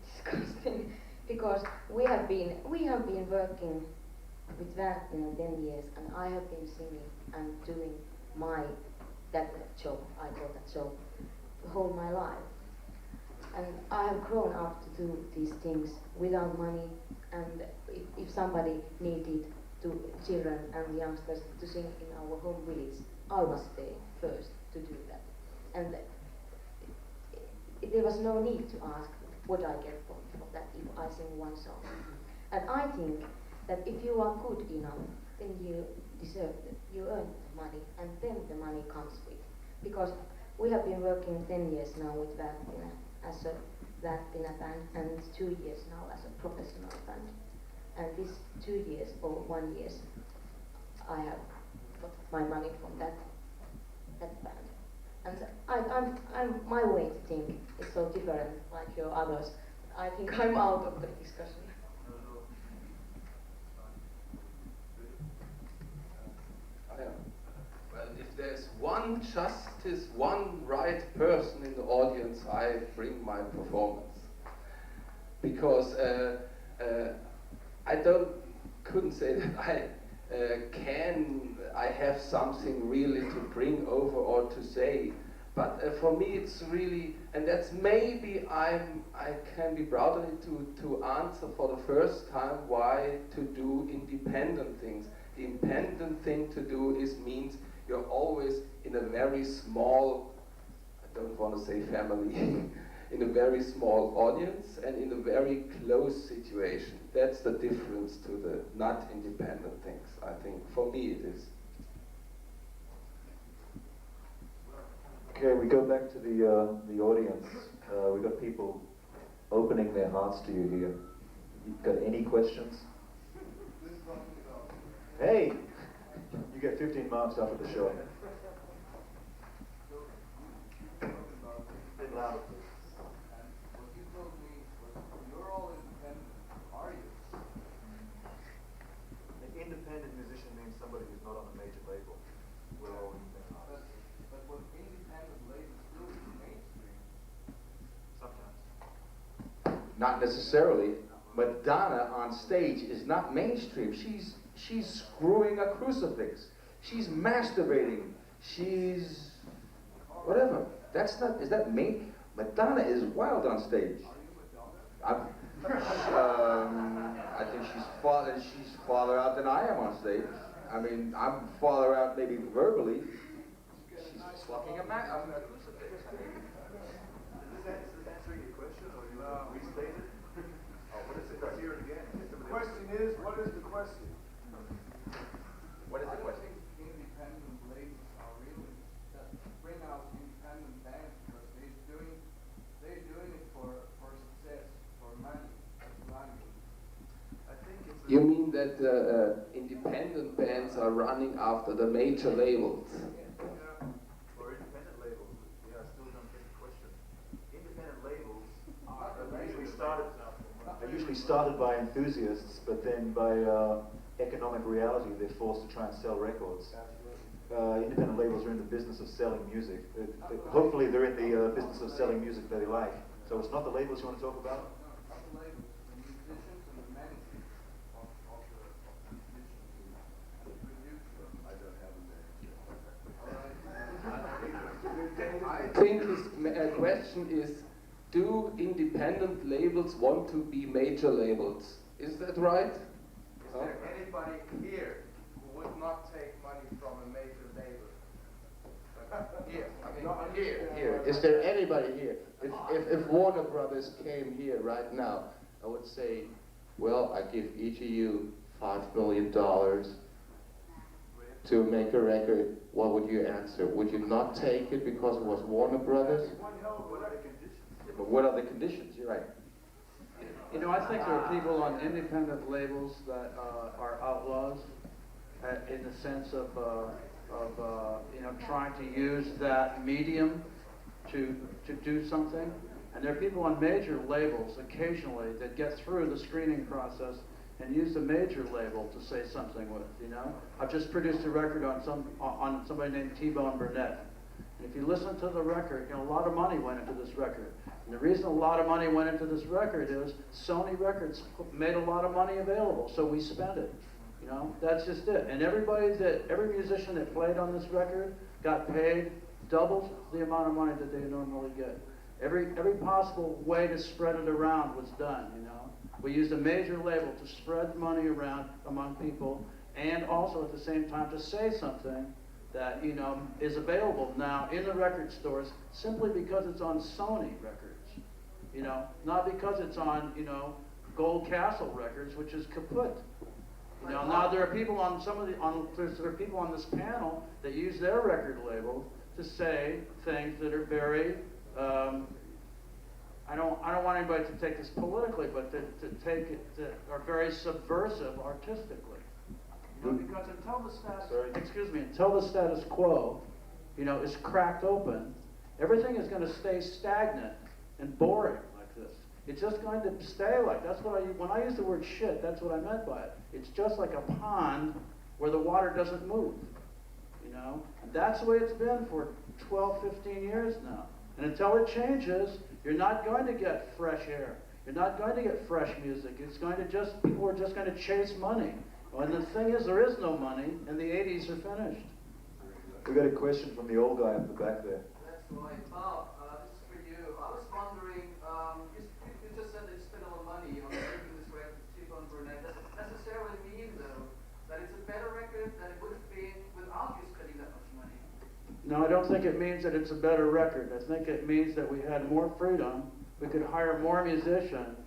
disgusting, because we have been working with that in 10 years, and I have been singing and doing that job, I call that job, whole my life. And I have grown up to do these things without money, and if somebody needed children and youngsters to sing in our home village, I was there first to do that. And there was no need to ask what I get from that if I sing one song. And I think that if you are good enough, then you deserve it. You earn the money, and then the money comes with. Because we have been working 10 years now with Värpinä as a Värpinä band, and 2 years now as a professional band. And this 2 years or 1 year, I have got my money from that band. And I'm my way to think is so different like your others. I think I'm out of the discussion. Well, if there's one justice, one right person in the audience, I bring my performance. Because I couldn't say that I have something really to bring over or to say. But for me it's really, and that's maybe I can be proud of it to answer for the first time why to do independent things. The independent thing to do means you're always in a very small, I don't want to say family, in a very small audience and in a very close situation. That's the difference to the not independent things, I think. For me it is. Okay, we go back to the audience. We've got people opening their hearts to you here. You've got any questions? Hey! You get 15 marks after the show. A bit louder, please. What you told me was you're all independent, are you? An independent musician means somebody who's not on a major label. We're all independent artists. But what independent labels do is mainstream. Sometimes. Not necessarily. Madonna on stage is not mainstream. She's screwing a crucifix. She's masturbating. She's whatever. That's not. Is that main? Madonna is wild on stage. I think she's farther out than I am on stage. I mean, I'm farther out maybe verbally. She's fucking a crucifix. I mean. Is this answering your question, or you restate it? What is it? Let's hear it again. The question is, what is the question? What is the question? I think independent labels are really that bring out independent bands because they're doing it for success, for money. That's what I mean. I think it's. You mean that independent bands are running after the major labels? Or independent labels. Yeah, I still don't get the question. Independent started by enthusiasts, but then by economic reality, they're forced to try and sell records. Independent labels are in the business of selling music. Hopefully they're in the business of selling music that they like. So it's not the labels you want to talk about? I think his question is, do independent labels want to be major labels? Is that right? Is there anybody here who would not take money from a major label? Here, I mean, Here. Is there anybody here? If Warner Brothers came here right now, I would say, well, I give each of you $5 million to make a record. What would you answer? Would you not take it because it was Warner Brothers? But what are the conditions? You're right. You know, I think there are people on independent labels that are outlaws in the sense of you know, trying to use that medium to do something. And there are people on major labels occasionally that get through the screening process and use the major label to say something with, you know. I've just produced a record on somebody named T-Bone Burnett. And if you listen to the record, you know, a lot of money went into this record. And the reason a lot of money went into this record is Sony Records made a lot of money available, so we spent it. You know, that's just it. And every musician that played on this record got paid double the amount of money that they normally get. Every possible way to spread it around was done, you know. We used a major label to spread money around among people, and also at the same time to say something that, you know, is available now in the record stores simply because it's on Sony Records, you know, not because it's on, you know, Gold Castle Records, which is kaput. You know, now there are people on there are people on this panel that use their record label to say things that are very, I don't want anybody to take this politically, but to take it, that are very subversive artistically. You know, because until the status quo, you know, is cracked open, everything is going to stay stagnant and boring like this. It's just going to stay like, that's what when I use the word shit, that's what I meant by it. It's just like a pond where the water doesn't move, you know? And that's the way it's been for 12, 15 years now. And until it changes, you're not going to get fresh air. You're not going to get fresh music. It's going to just, people are just going to chase money. And the thing is, there is no money, and the 80s are finished. We got a question from the old guy up the back there. That's right. Bob, this is for you. I was wondering, you just said that you spent a lot of money on making this record with T-Bone Burnett. Does it necessarily mean, though, that it's a better record than it would have been without you spending that much money? No, I don't think it means that it's a better record. I think it means that we had more freedom. We could hire more musicians.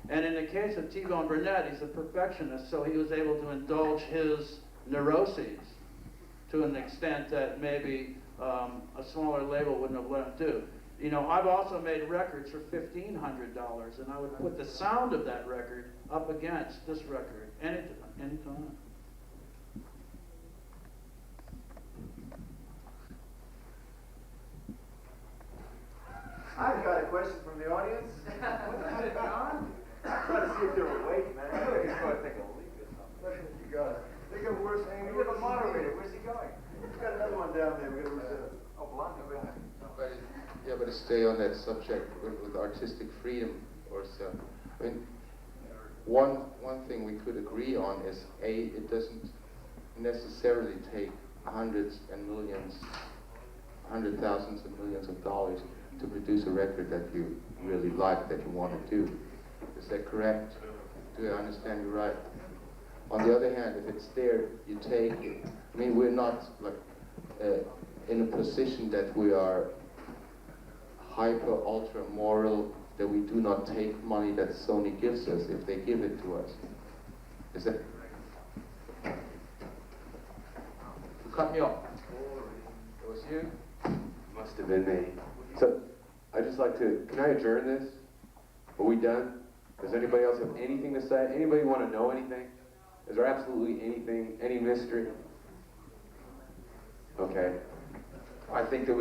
And in the case of T-Bone Burnett, he's a perfectionist, so he was able to indulge his neuroses to an extent that maybe a smaller label wouldn't have let him do. You know, I've also made records for $1,500, and I would put the sound of that record up against this record anytime. I've got a question from the audience. What the heck, John? I'm trying to see if they're awake, man. I think he's going to take a leak or something. Look at you guys. They got worse hanging. We have a moderator. Where's he going? He's got another one down there. We got to Blondo. But to stay on that subject with artistic freedom or so. I mean, one thing we could agree on is it doesn't necessarily take hundreds and millions, thousands and millions of dollars to produce a record that you really like, that you want to do. Is that correct? Do I understand you right? On the other hand, if it's there, you take it. I mean, we're not like in a position that we are hyper, ultra moral, that we do not take money that Sony gives us if they give it to us. Is that? You cut me off. It was you? Must have been me. So, I'd just like to, can I adjourn this? Are we done? Does anybody else have anything to say? Anybody want to know anything? Is there absolutely anything, any mystery? Okay. I think that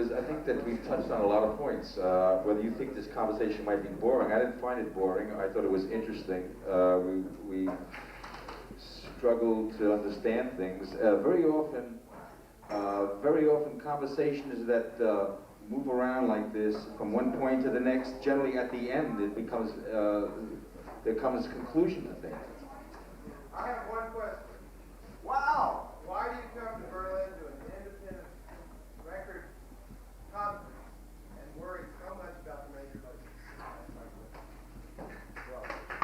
we've touched on a lot of points. Whether you think this conversation might be boring, I didn't find it boring. I thought it was interesting. We struggle to understand things. Very often conversations that move around like this from one point to the next, generally at the end it becomes, there comes conclusion to things. I have one question. Wow! Why do you come to Berlin to an independent record conference and worry so much about the major labels? I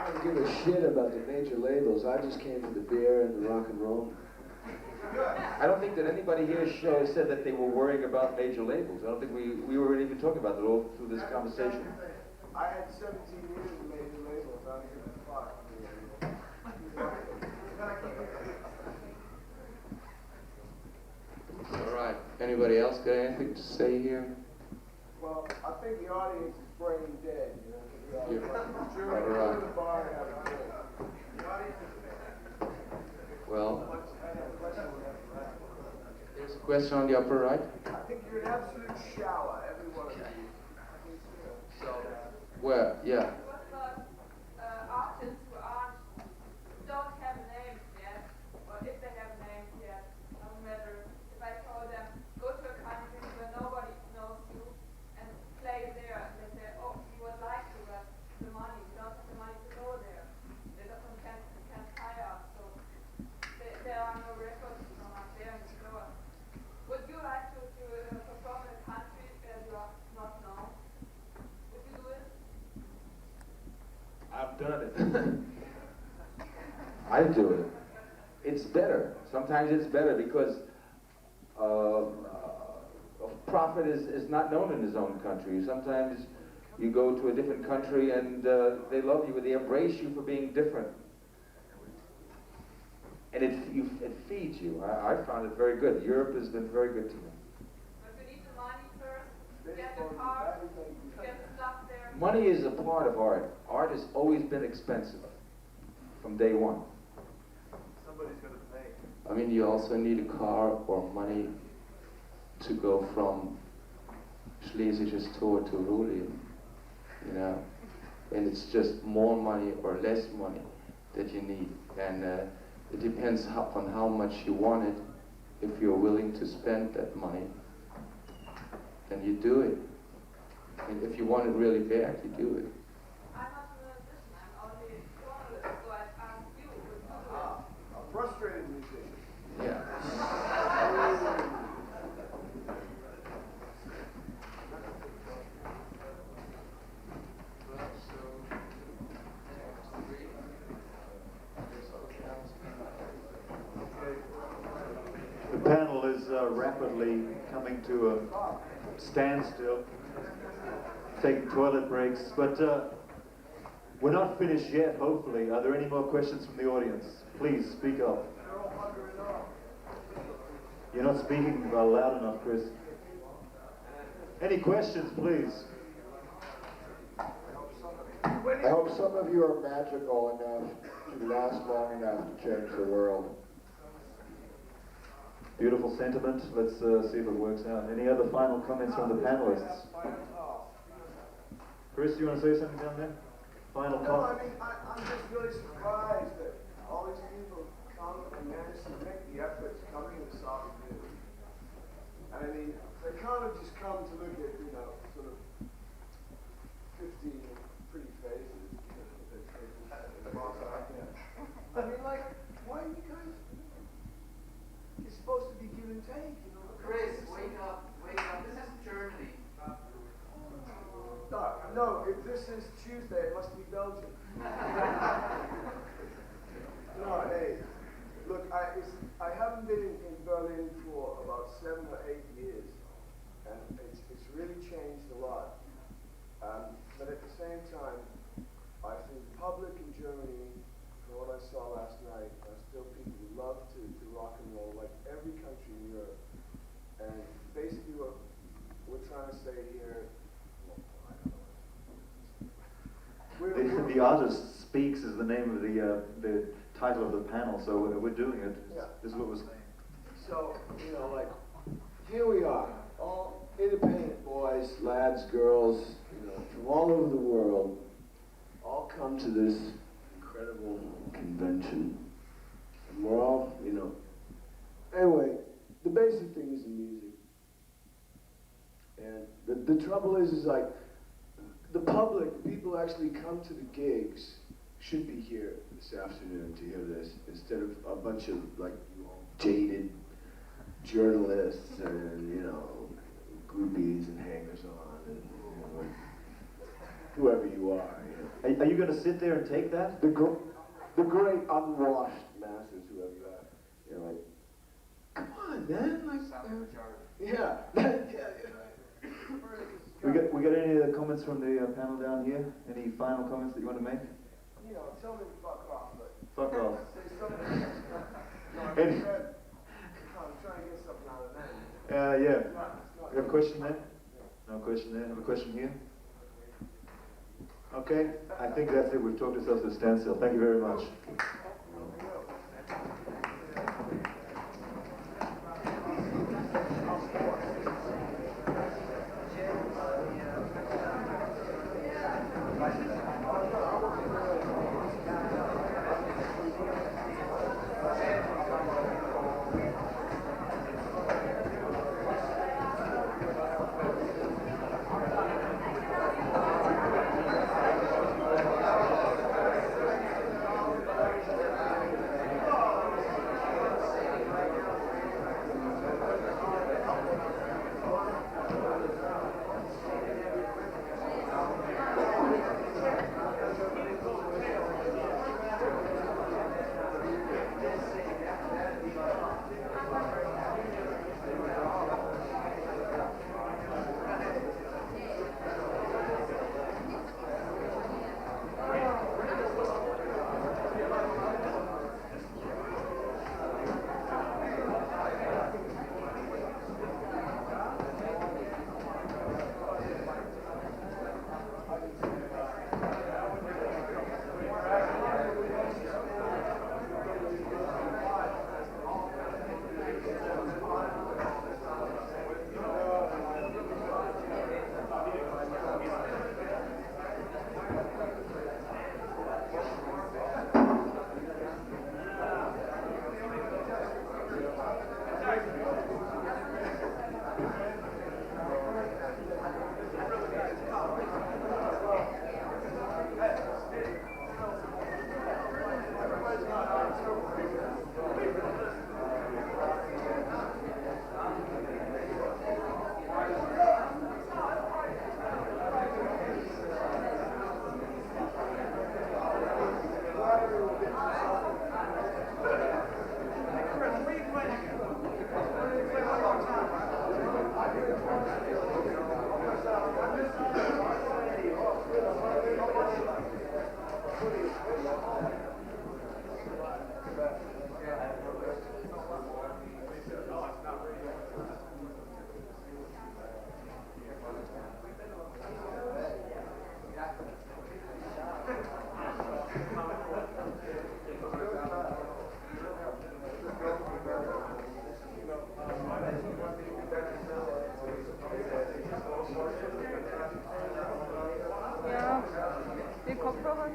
don't give a shit about the major labels. I just came for the beer and the rock and roll. I don't think that anybody here said that they were worrying about major labels. I don't think we were even talking about that all through this conversation. I had 17 years of major labels. I'm here at 5. All right. Anybody else got anything to say here? Well, I think the audience is brain dead. You know? Yeah. All right. Well, there's a question on the upper right. I think you're an absolute shower, every one of you. So, where? Yeah. Artists who don't have names yet, or if they have names yet, no matter if I told them, go to a country where nobody knows you and play there, and they say, oh, we would like to, but the money, we don't have the money to go there. They can't hire us, so there are no records from up there in the store. Would you like to perform in a country where you are not known? Would you do it? I've done it. I do it. It's better. Sometimes it's better because a prophet is not known in his own country. Sometimes you go to a different country and they love you, they embrace you for being different. And it feeds you. I found it very good. Europe has been very good to me. But you need the money first, get the car, get the stuff there. Money is a part of art. Art has always been expensive from day one. Somebody's going to pay. I mean, you also need a car or money to go from Schlesisches Tor to Rulien, you know, and it's just more money or less money that you need, and it depends on how much you want it. If you're willing to spend that money, then you do it. And if you want it really bad, you do it. I'm not a musician, I'm only a journalist, so I ask you, would you do it? A frustrated musician. Yeah. The panel is rapidly coming to a standstill, taking toilet breaks, but we're not finished yet, hopefully. Are there any more questions from the audience? Please, speak up. You're not speaking loud enough, Chris. Any questions, please? I hope some of you are magical enough to last long enough to change the world. Beautiful sentiment. Let's see if it works out. Any other final comments from the panelists? Chris, you want to say something down there? Final No, comment? I mean, I'm just really surprised that all these people come and manage to make the effort to come here this afternoon. And I mean, they can't have just come to look at, you know, sort of 50 pretty faces. I mean, like, why are you guys... It's supposed to be give and take, you know. Chris, wake up, wake up. This is Germany. No, if this is Tuesday, it must be Belgium. No, hey, look, I haven't been in Berlin for about 7 or 8 years, and it's really changed a lot. But at the same time, I think the public in Germany, from what I saw last night, are still people who love to rock and roll, like every country in Europe. And basically what we're trying to say here, The Artist Speaks is the name of the title of the panel, so we're doing it. Yeah. This is what we're saying. So, you know, like, here we are, all independent boys, lads, girls, you know, from all over the world, all come to this incredible convention. And we're all, you know, anyway, the basic thing is the music. And the trouble is like, the public, people actually come to the gigs, should be here this afternoon to hear this, instead of a bunch of like jaded journalists and, you know, groupies and hangers-on and, you know, whoever you are. You know. Are you going to sit there and take that? The great unwashed masses, whoever you are. You know, like, come on, man. Like, yeah. We got any of the comments from the panel down here? Any final comments that you want to make? You know, tell them to fuck off, but... Fuck off. Say something. No, I'm Any- trying to get something out of that. Yeah. We have a question there? No question there. Have a question here? Okay. I think that's it. We've talked ourselves to a standstill. Thank you very much. Ja, die Kopfhörer.